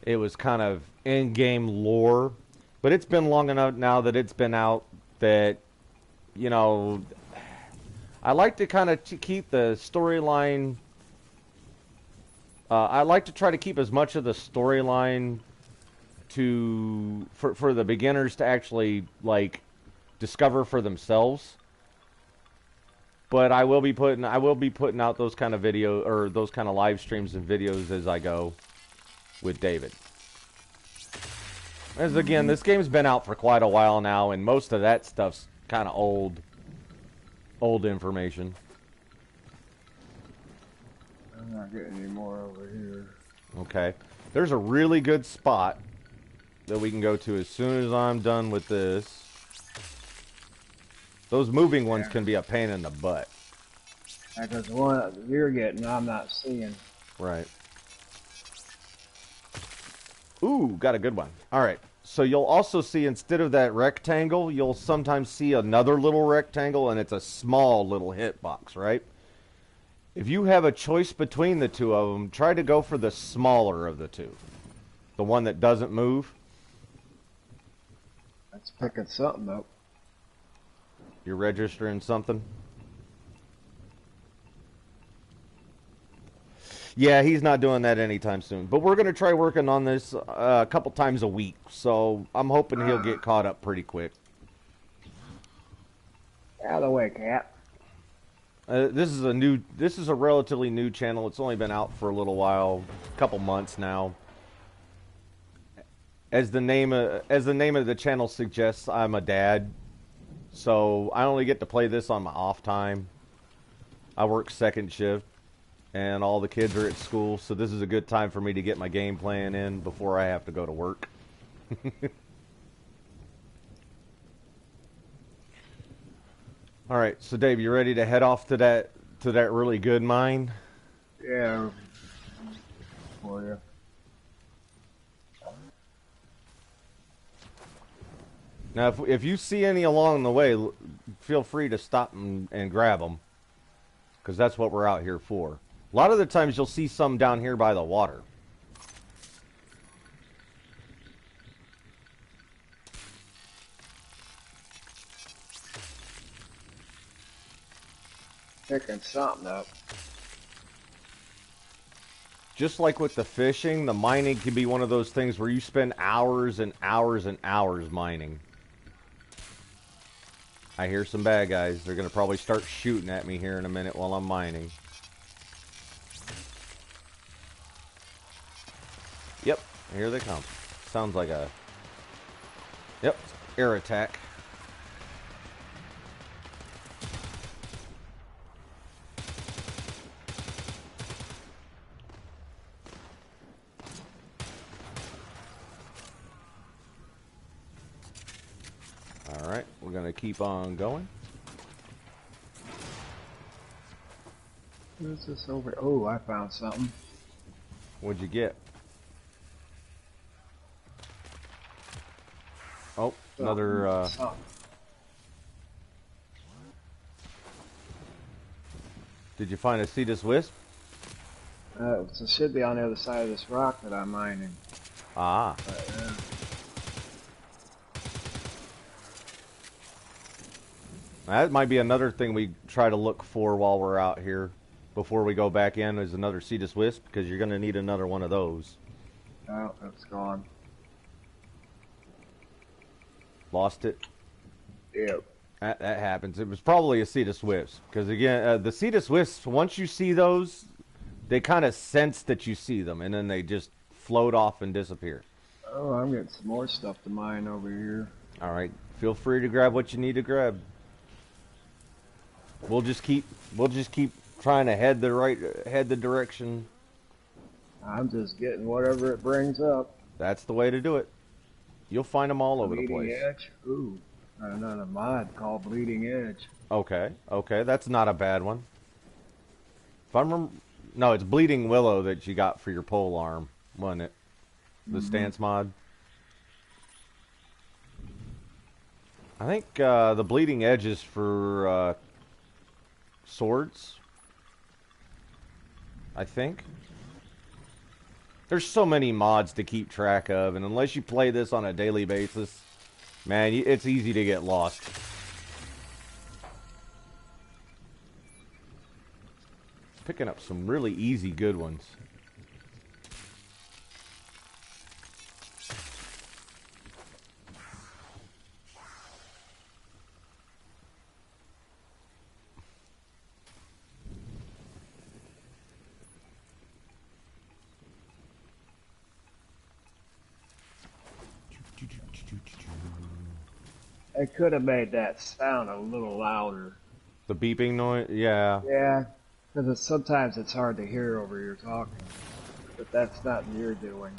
it was kind of in-game lore. But it's been long enough now that it's been out that, you know, I like to kind of keep the storyline... I like to try to keep as much of the storyline for the beginners to actually, like, discover for themselves. But I will be putting out those kind of those kind of live streams and videos as I go with David. As again, this game's been out for quite a while now, and most of that stuff's kind of old information. I'm not getting any more over here. Okay. There's a really good spot that we can go to as soon as I'm done with this. Those moving ones can be a pain in the butt. Because the one that you're getting, I'm not seeing. Right. Ooh, got a good one. All right. So you'll also see, instead of that rectangle, you'll sometimes see another little rectangle, and it's a small little hitbox, right? If you have a choice between the two of them, try to go for the smaller of the two. The one that doesn't move. That's picking something up. You're registering something? Yeah, he's not doing that anytime soon. But we're going to try working on this a couple times a week. So I'm hoping he'll get caught up pretty quick. Out of the way, Cap. This is a relatively new channel. It's only been out for a little while, a couple months now. As the name of the channel suggests, I'm a dad, so I only get to play this on my off time. I work second shift, and all the kids are at school, so this is a good time for me to get my game playing in before I have to go to work. All right, so Dave, you ready to head off to that really good mine? Yeah. For you. Now, if you see any along the way, feel free to stop and grab them, because that's what we're out here for. A lot of the times you'll see some down here by the water. Picking something up. Just like with the fishing, the mining can be one of those things where you spend hours and hours and hours mining. I hear some bad guys. They're going to probably start shooting at me here in a minute while I'm mining. here they come. Sounds like a... Yep, air attack. Alright, we're gonna keep on going. What's this over? Oh, I found something. What'd you get? Oh, another, Something. Did you find a Cetus Wisp? It should be on the other side of this rock that I'm mining. Ah. But, That might be another thing we try to look for while we're out here before we go back in is another Cetus Wisp, because you're going to need another one of those. oh, it's gone. Lost it? Yep. That happens. It was probably a Cetus Wisp, because again, the Cetus Wisps, once you see those, they kind of sense that you see them, and then they just float off and disappear. Oh, I'm getting some more stuff to mine over here. Alright, feel free to grab what you need to grab. We'll just keep trying to head the direction. I'm just getting whatever it brings up. That's the way to do it. You'll find them all over the Bleeding place. Edge. Ooh, another mod called Bleeding Edge. Okay, that's not a bad one. If I remember, no, it's Bleeding Willow that you got for your pole arm, wasn't it? The stance mod. I think the Bleeding Edge is for swords. I think. There's so many mods to keep track of, and unless you play this on a daily basis, man, it's easy to get lost. Picking up some really easy good ones. I could have made that sound a little louder. The beeping noise, yeah. Yeah, because sometimes it's hard to hear over your talking. But that's not you're doing.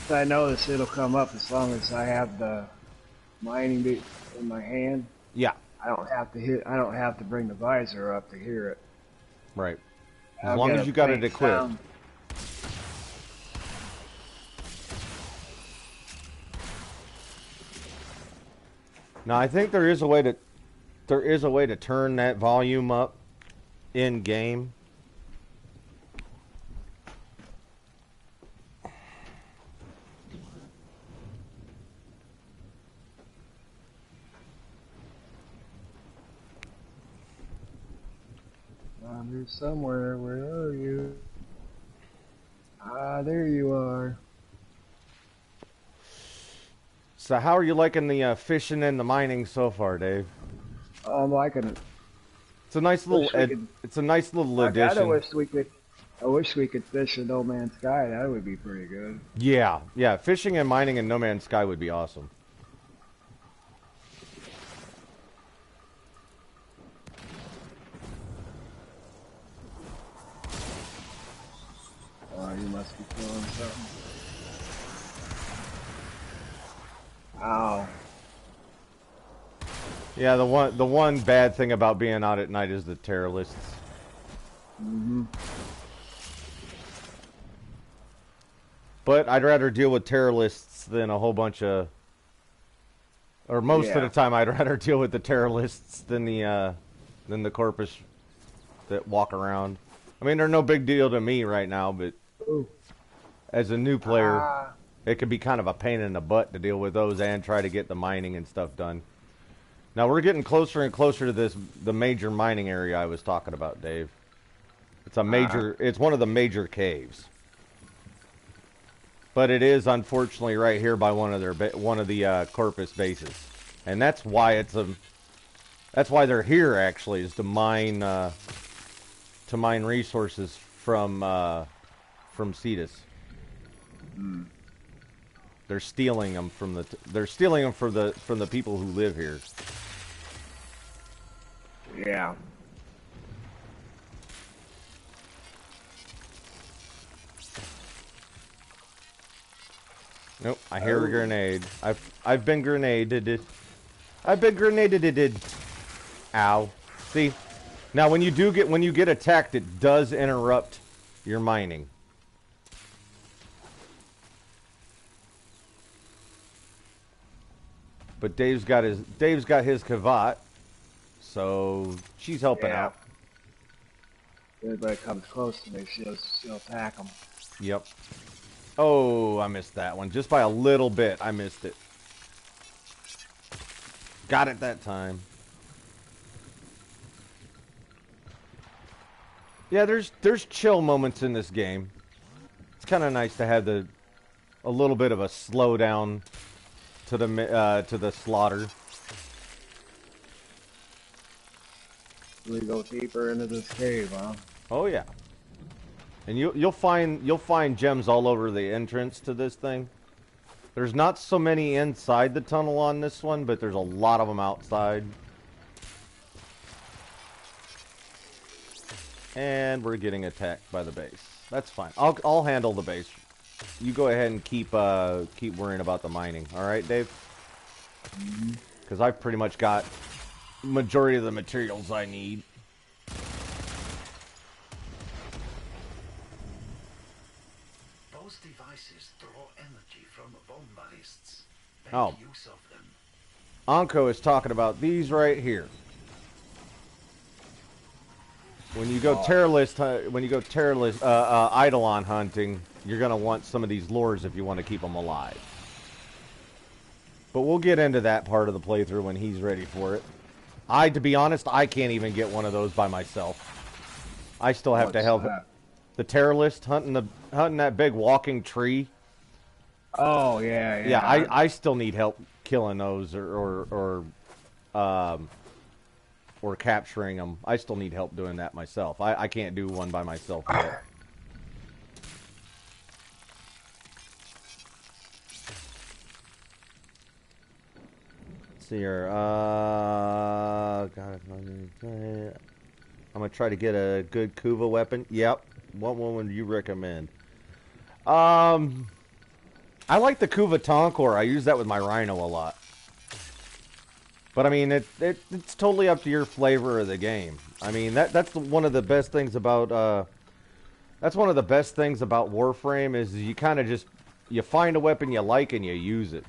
So I notice it'll come up as long as I have the mining beat in my hand. Yeah. I don't have to bring the visor up to hear it. Right. As long as you got it equipped. Sound. Now I think there is a way to turn that volume up in game. I'm here somewhere. Where are you? Ah, there you are. So how are you liking the fishing and the mining so far, Dave? I'm liking it. It's a nice little it's a nice little addition. I wish we could fish in No Man's Sky. That would be pretty good. Yeah, fishing and mining in No Man's Sky would be awesome. Oh, you must be feeling something. Ow. Yeah, the one bad thing about being out at night is the terrorists. Mm-hmm. But I'd rather deal with terrorists than a whole bunch of, or most of the time I'd rather deal with the terrorists than the corpus that walk around. I mean, they're no big deal to me right now, but as a new player, it could be kind of a pain in the butt to deal with those and try to get the mining and stuff done. Now we're getting closer and closer to the major mining area I was talking about, Dave. It's a major, it's one of the major caves. But it is unfortunately right here by one of the corpus bases. And that's why that's why they're here actually, is to mine resources from from Cetus. Hmm. They're stealing them from the. They're stealing them from the people who live here. Yeah. Nope, I hear a grenade. I've been grenaded. I've been grenaded. Ow. See? Now when you get attacked, it does interrupt your mining. But Dave's got his Kavat, so she's helping out. Everybody comes close to me, she'll attack them. Yep. Oh, I missed that one. Just by a little bit, I missed it. Got it that time. Yeah, there's chill moments in this game. It's kind of nice to have a little bit of a slowdown to the slaughter. We go deeper into this cave, huh? Oh yeah. And you'll find gems all over the entrance to this thing. There's not so many inside the tunnel on this one, but there's a lot of them outside. And we're getting attacked by the base. That's fine. I'll handle the base. You go ahead and keep worrying about the mining. All right, Dave? Because I've pretty much got majority of the materials I need. Those devices draw energy from Vombarists. Oh. Make use of them. Anko is talking about these right here. When you go Eidolon hunting, you're gonna want some of these lures if you want to keep them alive. But we'll get into that part of the playthrough when he's ready for it. To be honest, I can't even get one of those by myself. I still have to help. The Terrorist hunting that big walking tree. Oh yeah. Yeah, I still need help killing those or capturing them. I still need help doing that myself. I can't do one by myself yet. Let's see here. God, I'm gonna try to get a good Kuva weapon. Yep. What one would you recommend? I like the Kuva Tonkor. I use that with my Rhino a lot. But I mean, it's totally up to your flavor of the game. I mean, that's one of the best things about Warframe is you kind of just you find a weapon you like and you use it.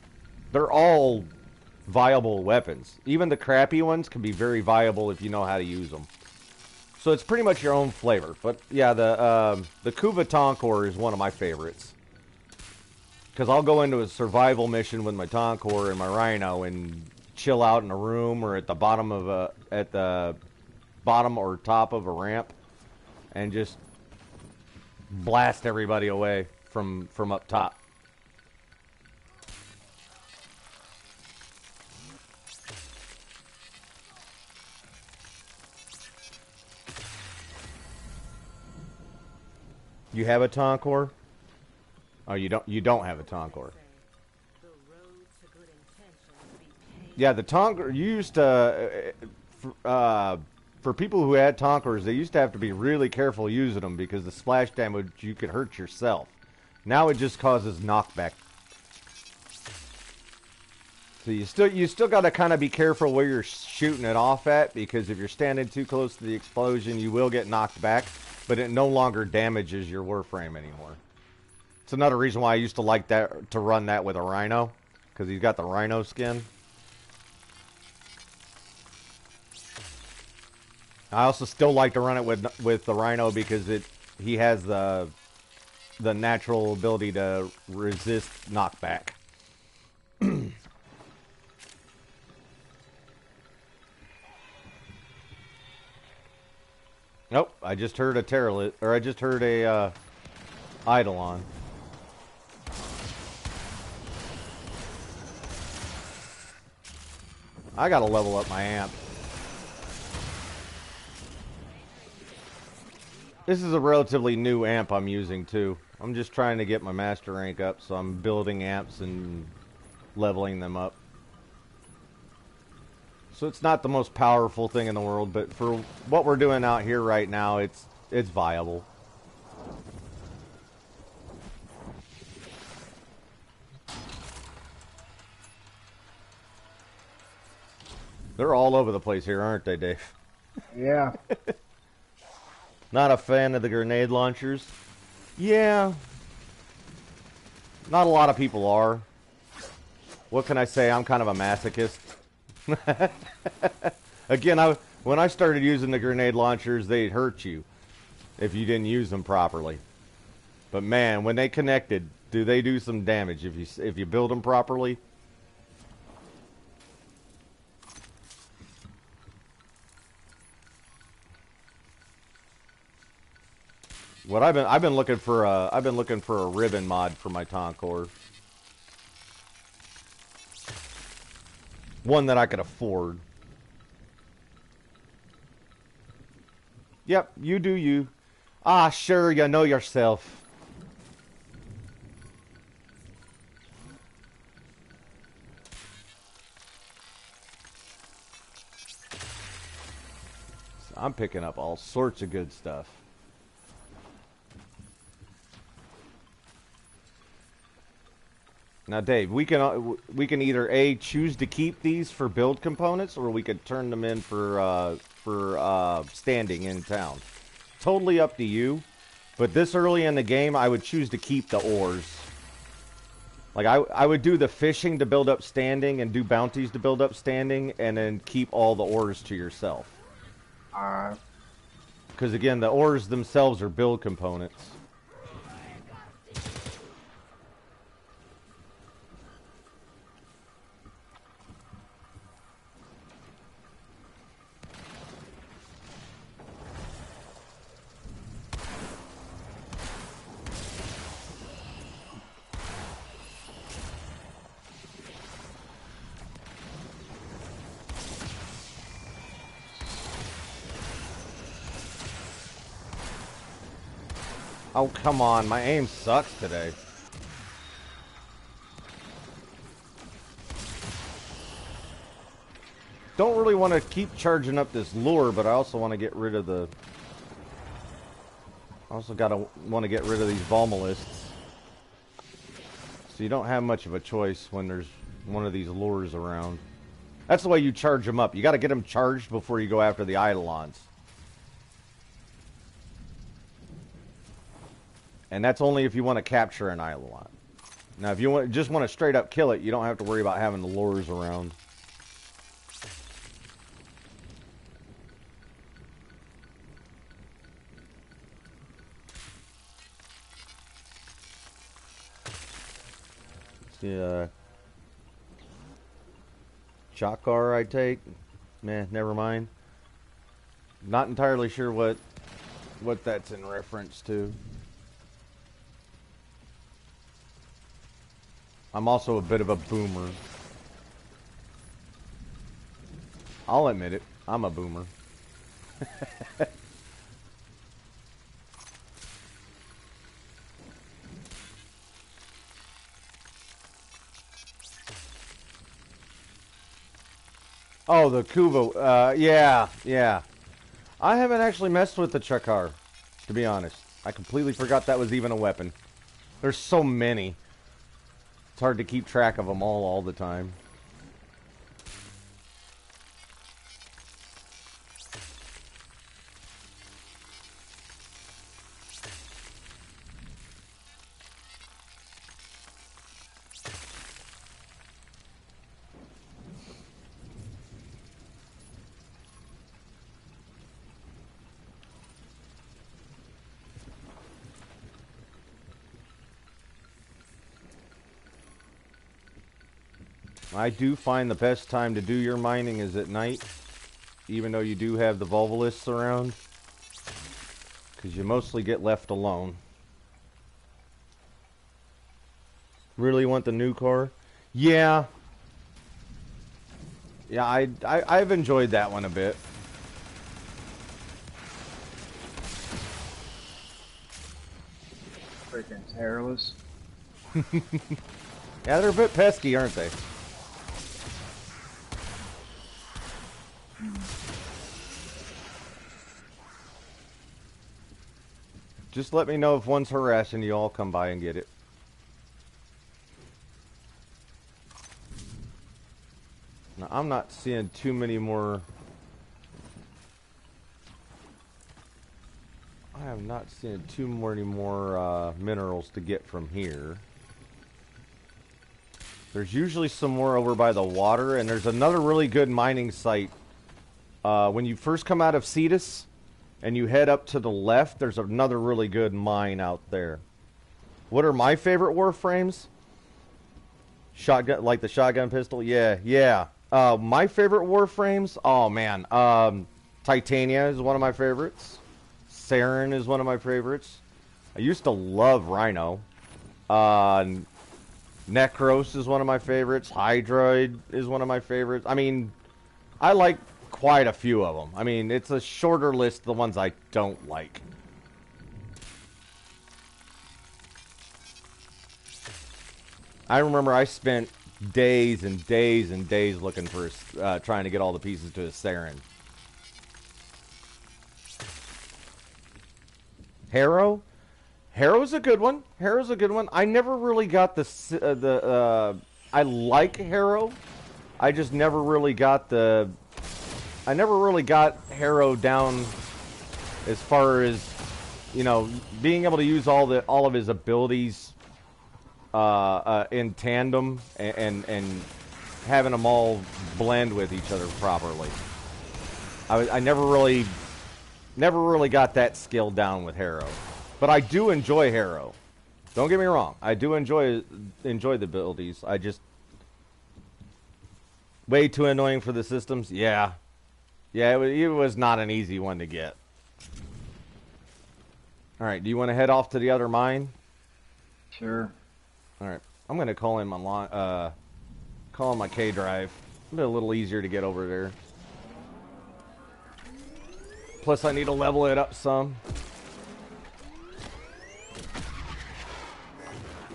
They're all viable weapons. Even the crappy ones can be very viable if you know how to use them. So it's pretty much your own flavor. But yeah, the Kuva Tonkor is one of my favorites. Because I'll go into a survival mission with my Tonkor and my Rhino and chill out in a room or at the bottom or top of a ramp and just blast everybody away from up top. You have a Tonkor? Oh, you don't have a Tonkor. Yeah, the Tonkor used to, for people who had Tonkors, they used to have to be really careful using them because the splash damage, you could hurt yourself. Now it just causes knockback. So you still got to kind of be careful where you're shooting it off at, because if you're standing too close to the explosion, you will get knocked back, but it no longer damages your Warframe anymore. It's another reason why I used to like that, to run that with a Rhino, because he's got the Rhino skin. I also still like to run it with the Rhino because he has the natural ability to resist knockback. Nope, I just heard a Terrorist, or I just heard a Eidolon. I gotta level up my amp. This is a relatively new amp I'm using too. I'm just trying to get my master rank up, so I'm building amps and leveling them up. So it's not the most powerful thing in the world, but for what we're doing out here right now, it's viable. They're all over the place here, aren't they, Dave? Yeah. Not a fan of the grenade launchers? Yeah. Not a lot of people are. What can I say? I'm kind of a masochist. Again, when I started using the grenade launchers, they'd hurt you if you didn't use them properly. But man, when they connected, do they do some damage if you build them properly? What I've been looking for a ribbon mod for my Toncore. One that I could afford. Yep, you do you. Ah, sure, you know yourself. I'm picking up all sorts of good stuff. Now, Dave, we can either A, choose to keep these for build components, or we could turn them in for standing in town. Totally up to you. But this early in the game, I would choose to keep the ores. Like, I would do the fishing to build up standing and do bounties to build up standing, and then keep all the ores to yourself. Because, again, the ores themselves are build components. Oh, come on. My aim sucks today. Don't really want to keep charging up this lure, but I also want to get rid of the... I also want to get rid of these Volmalists. So you don't have much of a choice when there's one of these lures around. That's the way you charge them up. You got to get them charged before you go after the Eidolons. And that's only if you want to capture an Eidolon. Now, if you just want to straight up kill it, you don't have to worry about having the lures around. Yeah. Chakar I take. Meh, never mind. Not entirely sure what that's in reference to. I'm also a bit of a boomer. I'll admit it. I'm a boomer. Oh, the Kubo. Yeah. I haven't actually messed with the Chakar, to be honest. I completely forgot that was even a weapon. There's so many. It's hard to keep track of them all the time. I do find the best time to do your mining is at night, even though you do have the Volvalists around, because you mostly get left alone. Really want the new car? Yeah. Yeah, I've enjoyed that one a bit. freaking hairless. Yeah, they're a bit pesky, aren't they? Just let me know if one's harassing you. I'll come by and get it. Now, I'm not seeing too many more. I am not seeing many more minerals to get from here. There's usually some more over by the water, and there's another really good mining site. When you first come out of Cetus, and you head up to the left, there's another really good mine out there. What are my favorite Warframes? Shotgun, like the shotgun pistol? Yeah. My favorite Warframes? Oh, man. Titania is one of my favorites. Saren is one of my favorites. I used to love Rhino. Necros is one of my favorites. Hydroid is one of my favorites. I mean, I like quite a few of them. I mean, it's a shorter list of the ones I don't like. I remember I spent days and days and days looking for trying to get all the pieces to a Saren. Harrow? Harrow's a good one. Harrow's a good one. I never really got I like Harrow. I just never really got I never really got Harrow down as far as, you know, being able to use all of his abilities in tandem and having them all blend with each other properly. I never really got that skill down with Harrow, but I do enjoy Harrow. Don't get me wrong, I do enjoy the abilities. I just way too annoying for the systems. Yeah, it was not an easy one to get. All right, do you want to head off to the other mine? Sure. All right, I'm gonna call in my K drive. It'll be a little easier to get over there. Plus, I need to level it up some.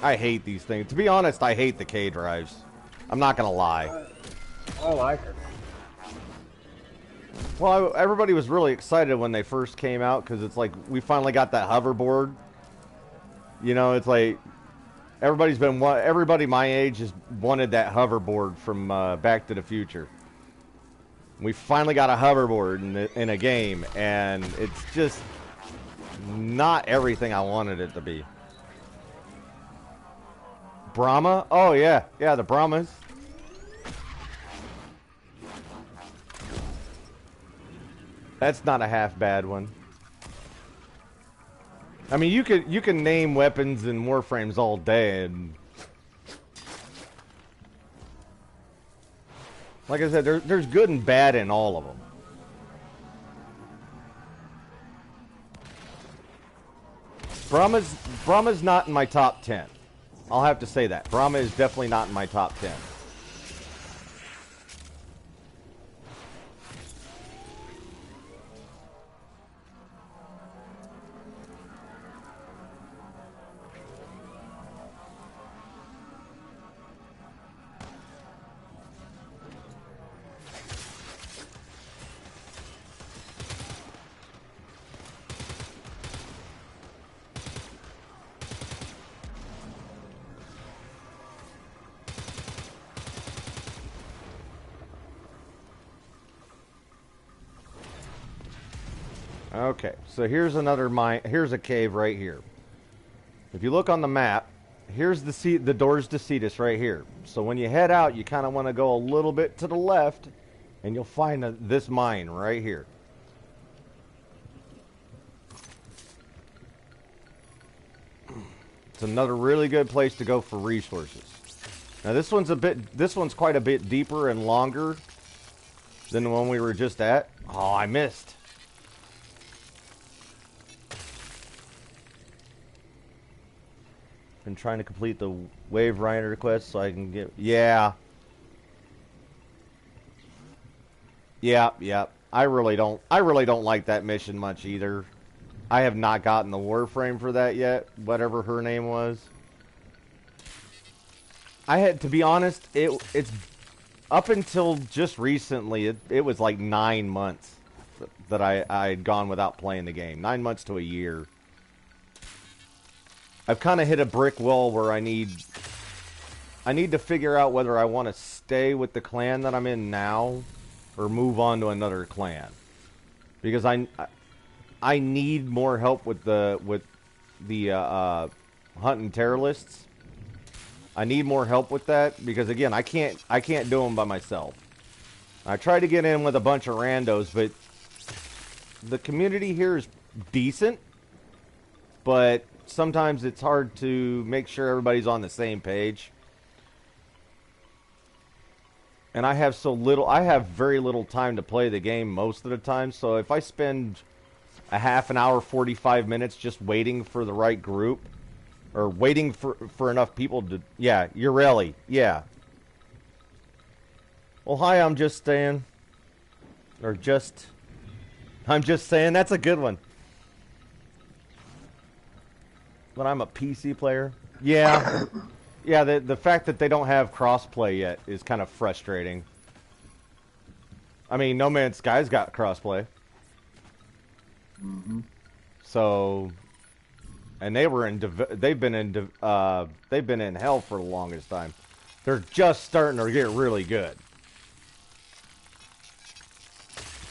I hate these things. To be honest, I hate the K drives. I'm not gonna lie. I like it. Well, everybody was really excited when they first came out because it's like we finally got that hoverboard. You know, it's like everybody my age has wanted that hoverboard from Back to the Future. We finally got a hoverboard in a game, and it's just not everything I wanted it to be. Brahma? Oh yeah, the Brahmas. That's not a half bad one. I mean, you can name weapons in Warframes all day, and like I said, there's good and bad in all of them. Brahma's not in my top 10. I'll have to say that. Brahma is definitely not in my top 10. Okay, so here's another mine. Here's a cave right here. If you look on the map, here's the doors to Cetus right here. So when you head out, you kind of want to go a little bit to the left, and you'll find this mine right here. It's another really good place to go for resources. Now this one's quite a bit deeper and longer than the one we were just at. Oh, I missed. Been trying to complete the Wave Rider quest so I can get... Yeah. I really don't like that mission much either. I have not gotten the Warframe for that yet, whatever her name was. I had to be honest, it's up until just recently, it was like 9 months that I had gone without playing the game. 9 months to a year. I've kind of hit a brick wall where I need to figure out whether I want to stay with the clan that I'm in now or move on to another clan. Because I need more help with the hunt and terror lists. I need more help with that because again, I can't do them by myself. I try to get in with a bunch of randos, but the community here is decent, but sometimes it's hard to make sure everybody's on the same page. And I have very little time to play the game most of the time, so if I spend a half an hour, 45 minutes just waiting for the right group, or waiting for enough people to... Yeah, you're really... Yeah. Well, hi, I'm just saying. Or just... I'm just saying, that's a good one. But I'm a PC player. Yeah. Yeah, the fact that they don't have crossplay yet is kind of frustrating. I mean, No Man's Sky's got crossplay. Mm-hmm. So... And they've been in hell for the longest time. They're just starting to get really good.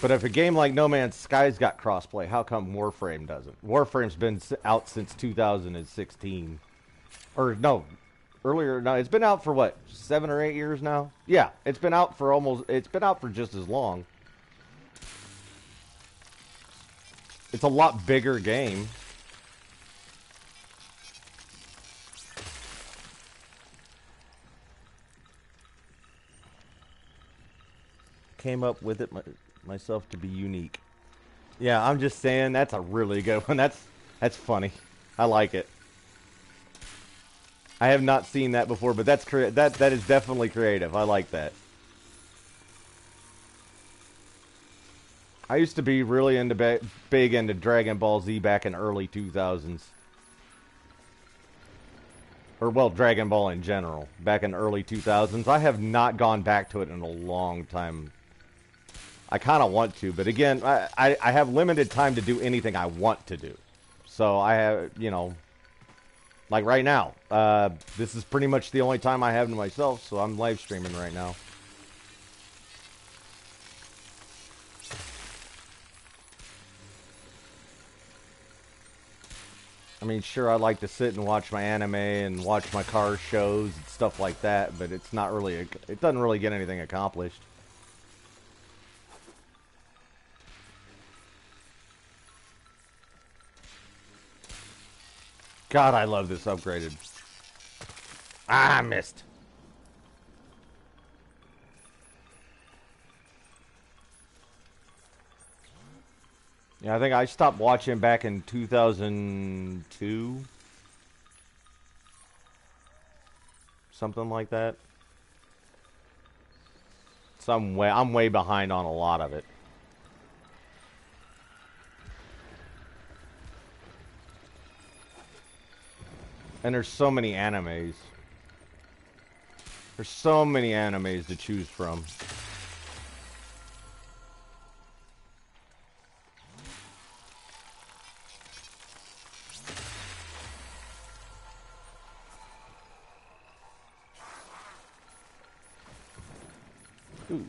But if a game like No Man's Sky's got crossplay, how come Warframe doesn't? Warframe's been out since 2016. Or no, earlier. No, it's been out for what, 7 or 8 years now? Yeah, it's been out for just as long. It's a lot bigger game. Came up with it myself to be unique. Yeah, I'm just saying that's a really good one. That's funny. I like it. I have not seen that before, but that is definitely creative. I like that. I used to be really big into Dragon Ball Z back in early 2000s. Or well, Dragon Ball in general, back in early 2000s. I have not gone back to it in a long time. I kind of want to, but again, I have limited time to do anything I want to do. So I have, like right now, this is pretty much the only time I have to myself, so I'm live streaming right now. I mean, sure, I like to sit and watch my anime and watch my car shows and stuff like that, but it's not really, it doesn't really get anything accomplished. God, I love this upgraded. Ah, I missed. Yeah, I think I stopped watching back in 2002. Something like that. So I'm way behind on a lot of it. And there's so many animes. There's so many animes to choose from. Ooh.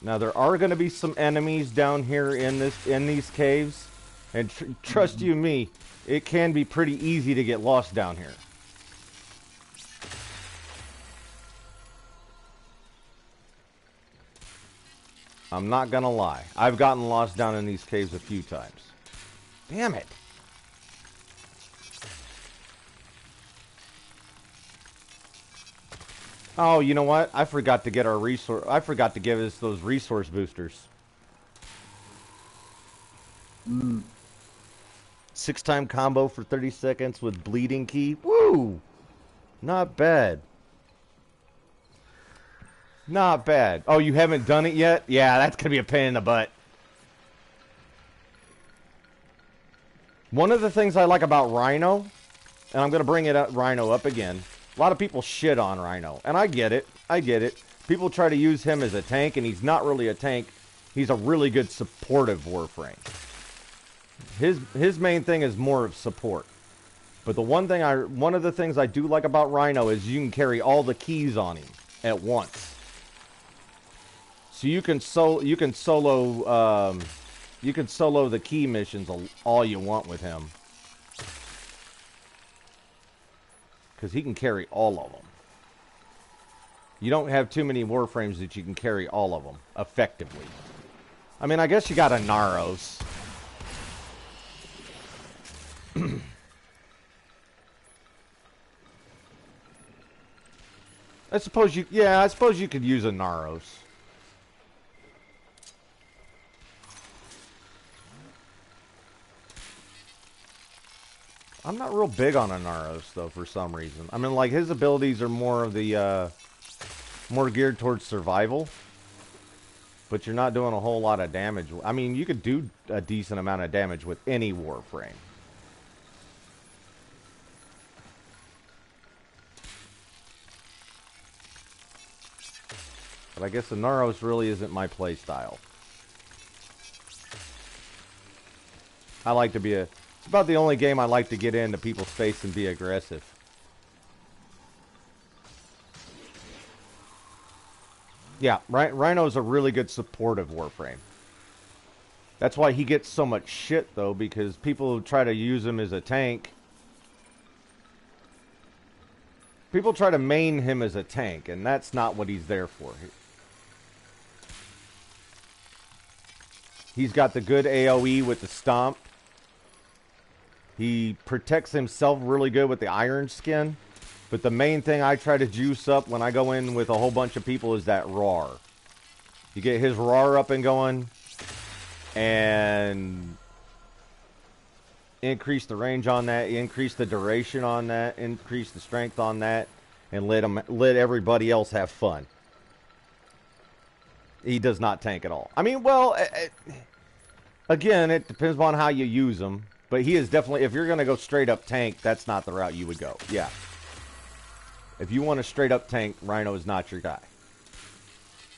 Now there are going to be some enemies down here in these caves. And trust you me, it can be pretty easy to get lost down here. I'm not gonna lie. I've gotten lost down in these caves a few times. Damn it. Oh, you know what? I forgot to get our resource. I forgot to give us those resource boosters. 6-time combo for 30 seconds with bleeding key. Woo! Not bad. Not bad. Oh, you haven't done it yet? Yeah, that's going to be a pain in the butt. One of the things I like about Rhino, and I'm going to bring Rhino up again. A lot of people shit on Rhino, and I get it. I get it. People try to use him as a tank, and he's not really a tank. He's a really good supportive Warframe. His main thing is more of support. But one of the things I do like about Rhino is you can carry all the keys on him at once. So you can solo the key missions all you want with him. Because he can carry all of them. You don't have too many Warframes that you can carry all of them effectively. I mean, I guess you got a Naros. I suppose you could use a Naros. I'm not real big on a Naros though for some reason. I mean, like his abilities are more of the more geared towards survival. But you're not doing a whole lot of damage. I mean, you could do a decent amount of damage with any Warframe. But I guess the Naros really isn't my playstyle. I like to be it's about the only game I like to get into people's face and be aggressive. Yeah, Rhino's a really good supportive Warframe. That's why he gets so much shit, though, because people try to use him as a tank. People try to main him as a tank, and that's not what he's there for. He's got the good AoE with the stomp. He protects himself really good with the iron skin. But the main thing I try to juice up when I go in with a whole bunch of people is that roar. You get his roar up and going, and increase the range on that, increase the duration on that, increase the strength on that, and let everybody else have fun. He does not tank at all. I mean, well, again, it depends on how you use him. But he is definitely, if you're going to go straight up tank, that's not the route you would go. Yeah. If you want a straight up tank, Rhino is not your guy.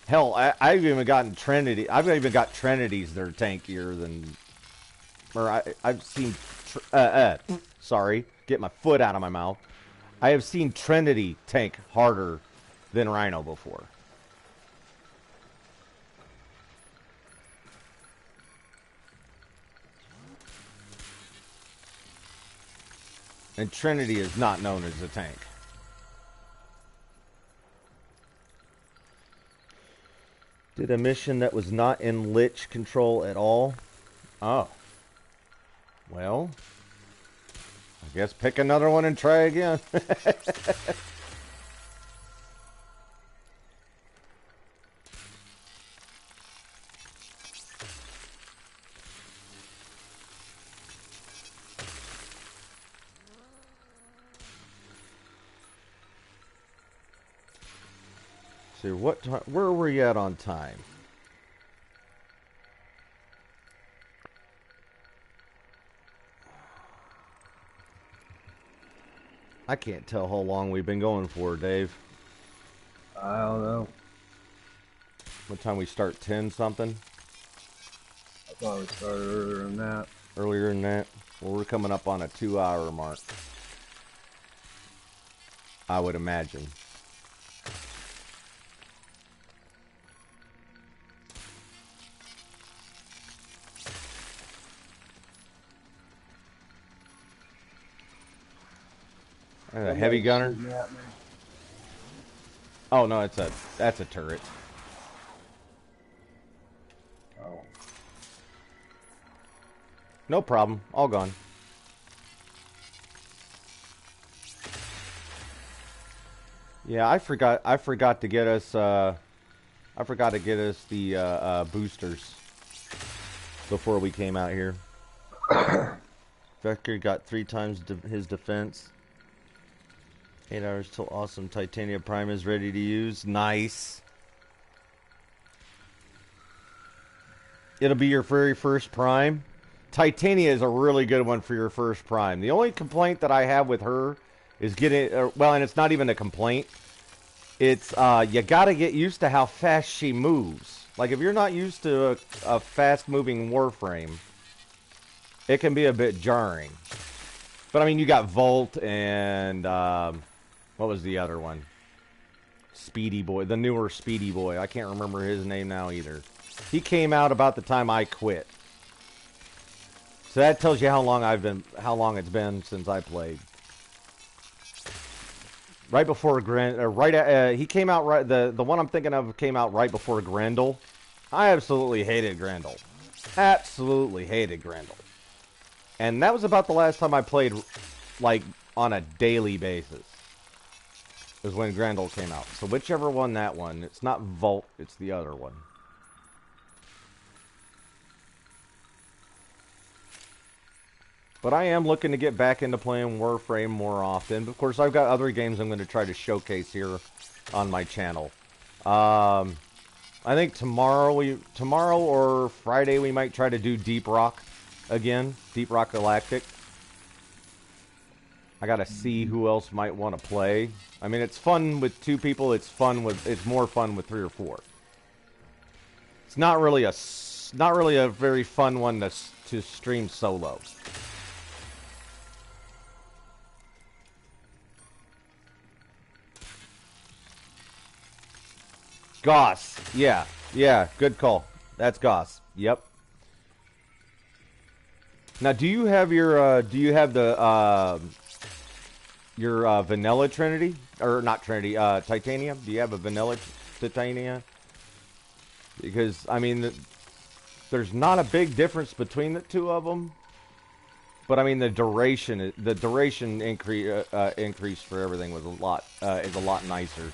Hell, I've even gotten Trinity. I've even got Trinities that are tankier than, or I've seen. Sorry, get my foot out of my mouth. I have seen Trinity tank harder than Rhino before. And Trinity is not known as a tank. Did a mission that was not in Lich control at all? Oh. Well, I guess pick another one and try again. See, where were you at on time? I can't tell how long we've been going for, Dave. I don't know. What time we start? 10 something? I thought we started earlier than that. Earlier than that? Well, we're coming up on a 2-hour mark. I would imagine. A heavy gunner? Oh no, that's a turret. Oh. No problem. All gone. Yeah, I forgot to get us the boosters before we came out here. Vector got 3 times his defense. 8 hours till awesome Titania Prime is ready to use. Nice. It'll be your very first Prime. Titania is a really good one for your first prime. The only complaint that I have with her is getting, well, and it's not even a complaint. It's, you gotta get used to how fast she moves. Like, if you're not used to a fast-moving Warframe, it can be a bit jarring. But, I mean, you got Volt and, what was the other one? Speedy Boy, the newer Speedy Boy. I can't remember his name now either. He came out about the time I quit. So that tells you how long it's been since I played. Right before he came out right. The one I'm thinking of came out right before Grendel. I absolutely hated Grendel. Absolutely hated Grendel. And that was about the last time I played, like, on a daily basis. Was when Grendel came out. So whichever one that one. It's not Volt. It's the other one. But I am looking to get back into playing Warframe more often. Of course, I've got other games I'm going to try to showcase here on my channel. I think tomorrow or Friday we might try to do Deep Rock again. Deep Rock Galactic. I got to see who else might want to play. I mean, it's fun with 2 people. It's more fun with 3 or 4. It's not really a very fun one to stream solo. Goss. Yeah, good call. That's Goss. Yep. Now, do you have your vanilla Trinity? Or not Trinity, Titania? Do you have a vanilla Titania? Because, I mean, there's not a big difference between the 2 of them. But, I mean, the duration increase for everything was is a lot nicer.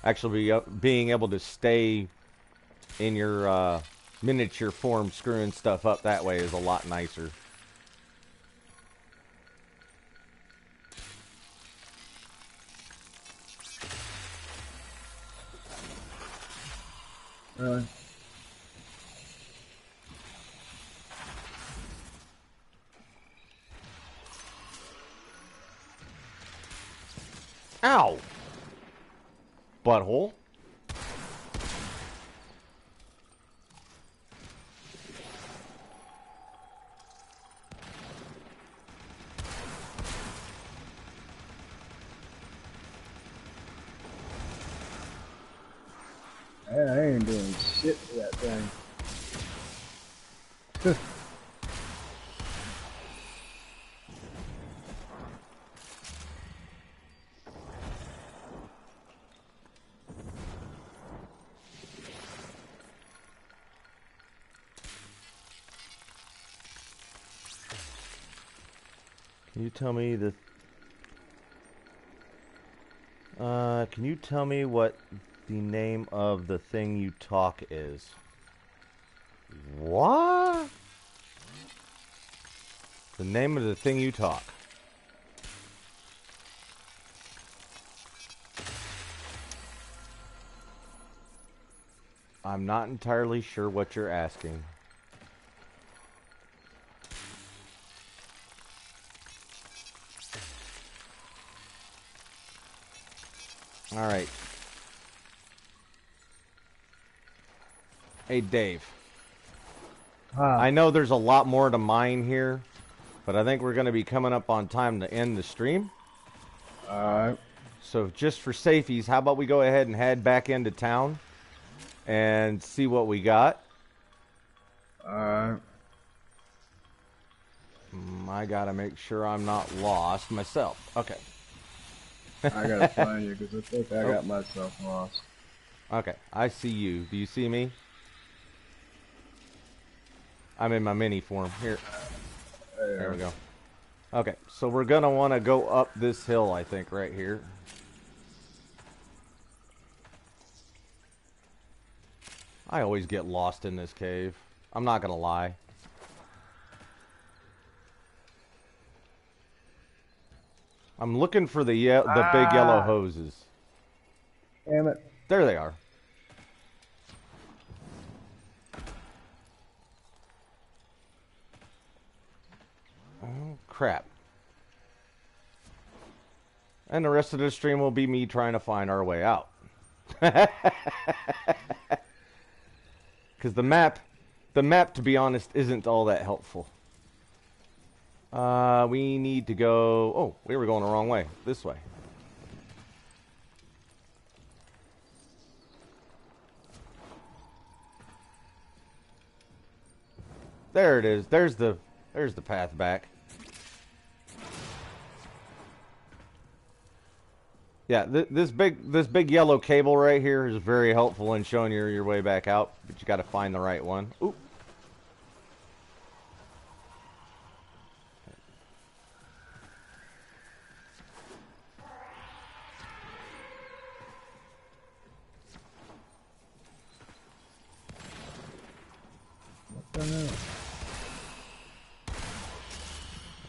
Actually, being able to stay in your miniature form screwing stuff up that way is a lot nicer. Really? Ow! Butthole. Man, I ain't doing shit to that thing. Can you tell me can you tell me what the name of the thing you talk is? What? The name of the thing you talk. I'm not entirely sure what you're asking. All right. Hey, Dave. I know there's a lot more to mine here, but I think we're going to be coming up on time to end the stream. Alright. So just for safeties, how about we go ahead and head back into town and see what we got. Alright. I got to make sure I'm not lost myself. Okay. I gotta find you because I think I got myself lost. Okay, I see you. Do you see me? I'm in my mini form. Here. There we go. Okay, so we're going to want to go up this hill, I think, right here. I always get lost in this cave. I'm not going to lie. I'm looking for the big yellow hoses. Damn it. There they are. crap. And the rest of the stream will be me trying to find our way out. Because the map, to be honest, isn't all that helpful. We need to go... Oh, we were going the wrong way. This way. There it is. There's the path back. Yeah, this big yellow cable right here is very helpful in showing you your way back out, but you got to find the right one. Ooh.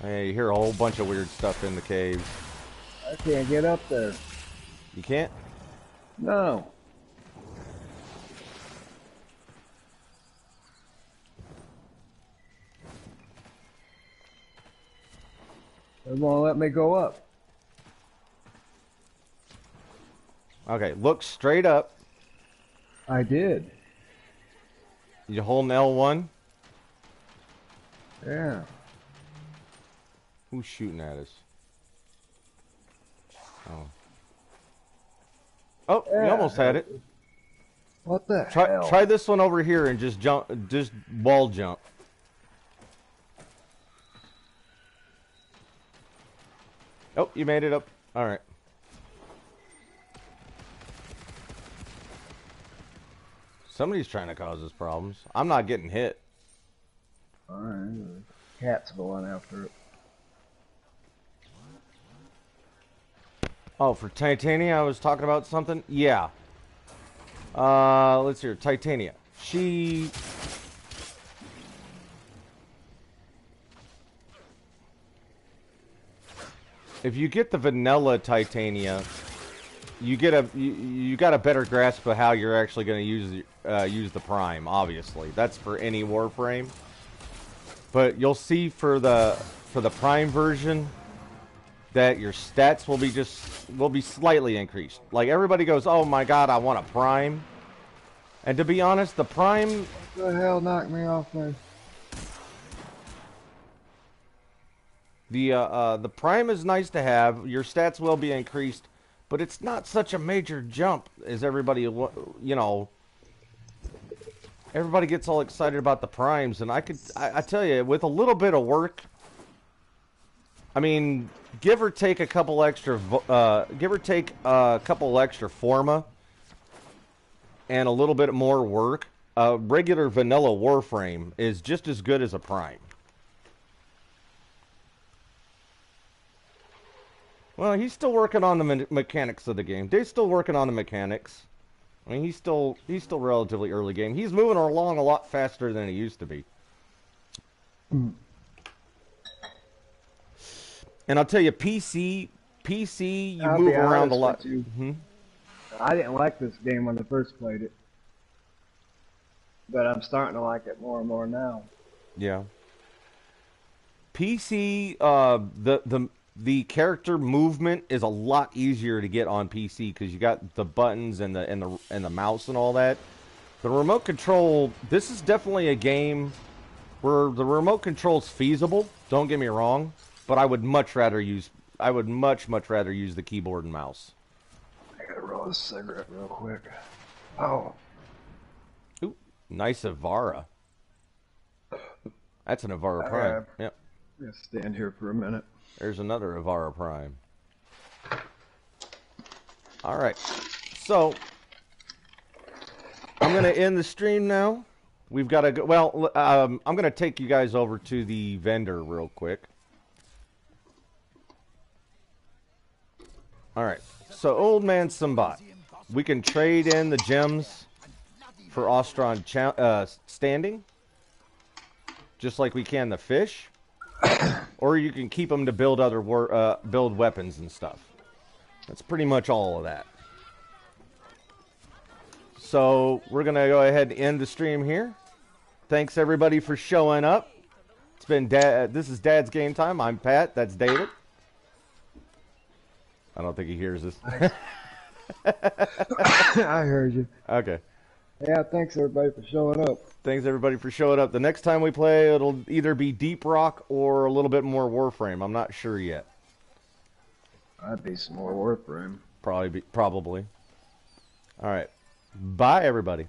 Hey, you hear a whole bunch of weird stuff in the caves. I can't get up there. You can't? No. They won't let me go up. Okay, look straight up. I did. You holding L1? Yeah. Who's shooting at us? Oh. Oh, Yeah. you almost had it. What the hell? Try this one over here and just jump, just wall jump. Oh, you made it up. All right. Somebody's trying to cause us problems. I'm not getting hit. Alright, the cat's going after it. Oh, for Titania, I was talking about something? Yeah. Let's hear. Titania. She... If you get the vanilla Titania, you get you got a better grasp of how you're actually going to use the Prime. Obviously, that's for any Warframe. But you'll see for the Prime version that your stats will be slightly increased. Like everybody goes, "Oh my God, I want a Prime," and to be honest, the Prime. What the hell knocked me off there? The Prime is nice to have. Your stats will be increased, but it's not such a major jump as everybody, you know. Everybody gets all excited about the Primes, and I tell you, with a little bit of work, I mean, give or take a couple extra forma, and a little bit more work, a regular vanilla Warframe is just as good as a Prime. Well, he's still working on the mechanics of the game. Dave's still working on the mechanics. I mean, he's still relatively early game. He's moving along a lot faster than he used to be. And I'll tell you, PC, you move around a lot. I didn't like this game when I first played it, but I'm starting to like it more and more now. Yeah. PC, the character movement is a lot easier to get on PC because you got the buttons and the mouse and all that. The remote control, this is definitely a game where the remote control's feasible. Don't get me wrong, but I would much rather use the keyboard and mouse. I gotta roll a cigarette real quick. Oh. Ooh, nice Avara. That's an Avara Prime. Yep. I'm gonna stand here for a minute. There's another Avara Prime. Alright. So, I'm going to end the stream now. We've got to go... Well, I'm going to take you guys over to the vendor real quick. Alright. So, Old Man Sambat. We can trade in the gems for Ostron standing. Just like we can the fish. Or you can keep them to build build weapons and stuff. That's pretty much all of that. So we're gonna go ahead and end the stream here. Thanks everybody for showing up. It's been Dad. This is Dad's Game Time. I'm Pat. That's David. I don't think he hears us. I heard you. Okay. Yeah, thanks everybody for showing up. Thanks everybody for showing up. The next time we play, it'll either be Deep Rock or a little bit more Warframe. I'm not sure yet. I'd be some more Warframe. Probably. All right. Bye, everybody.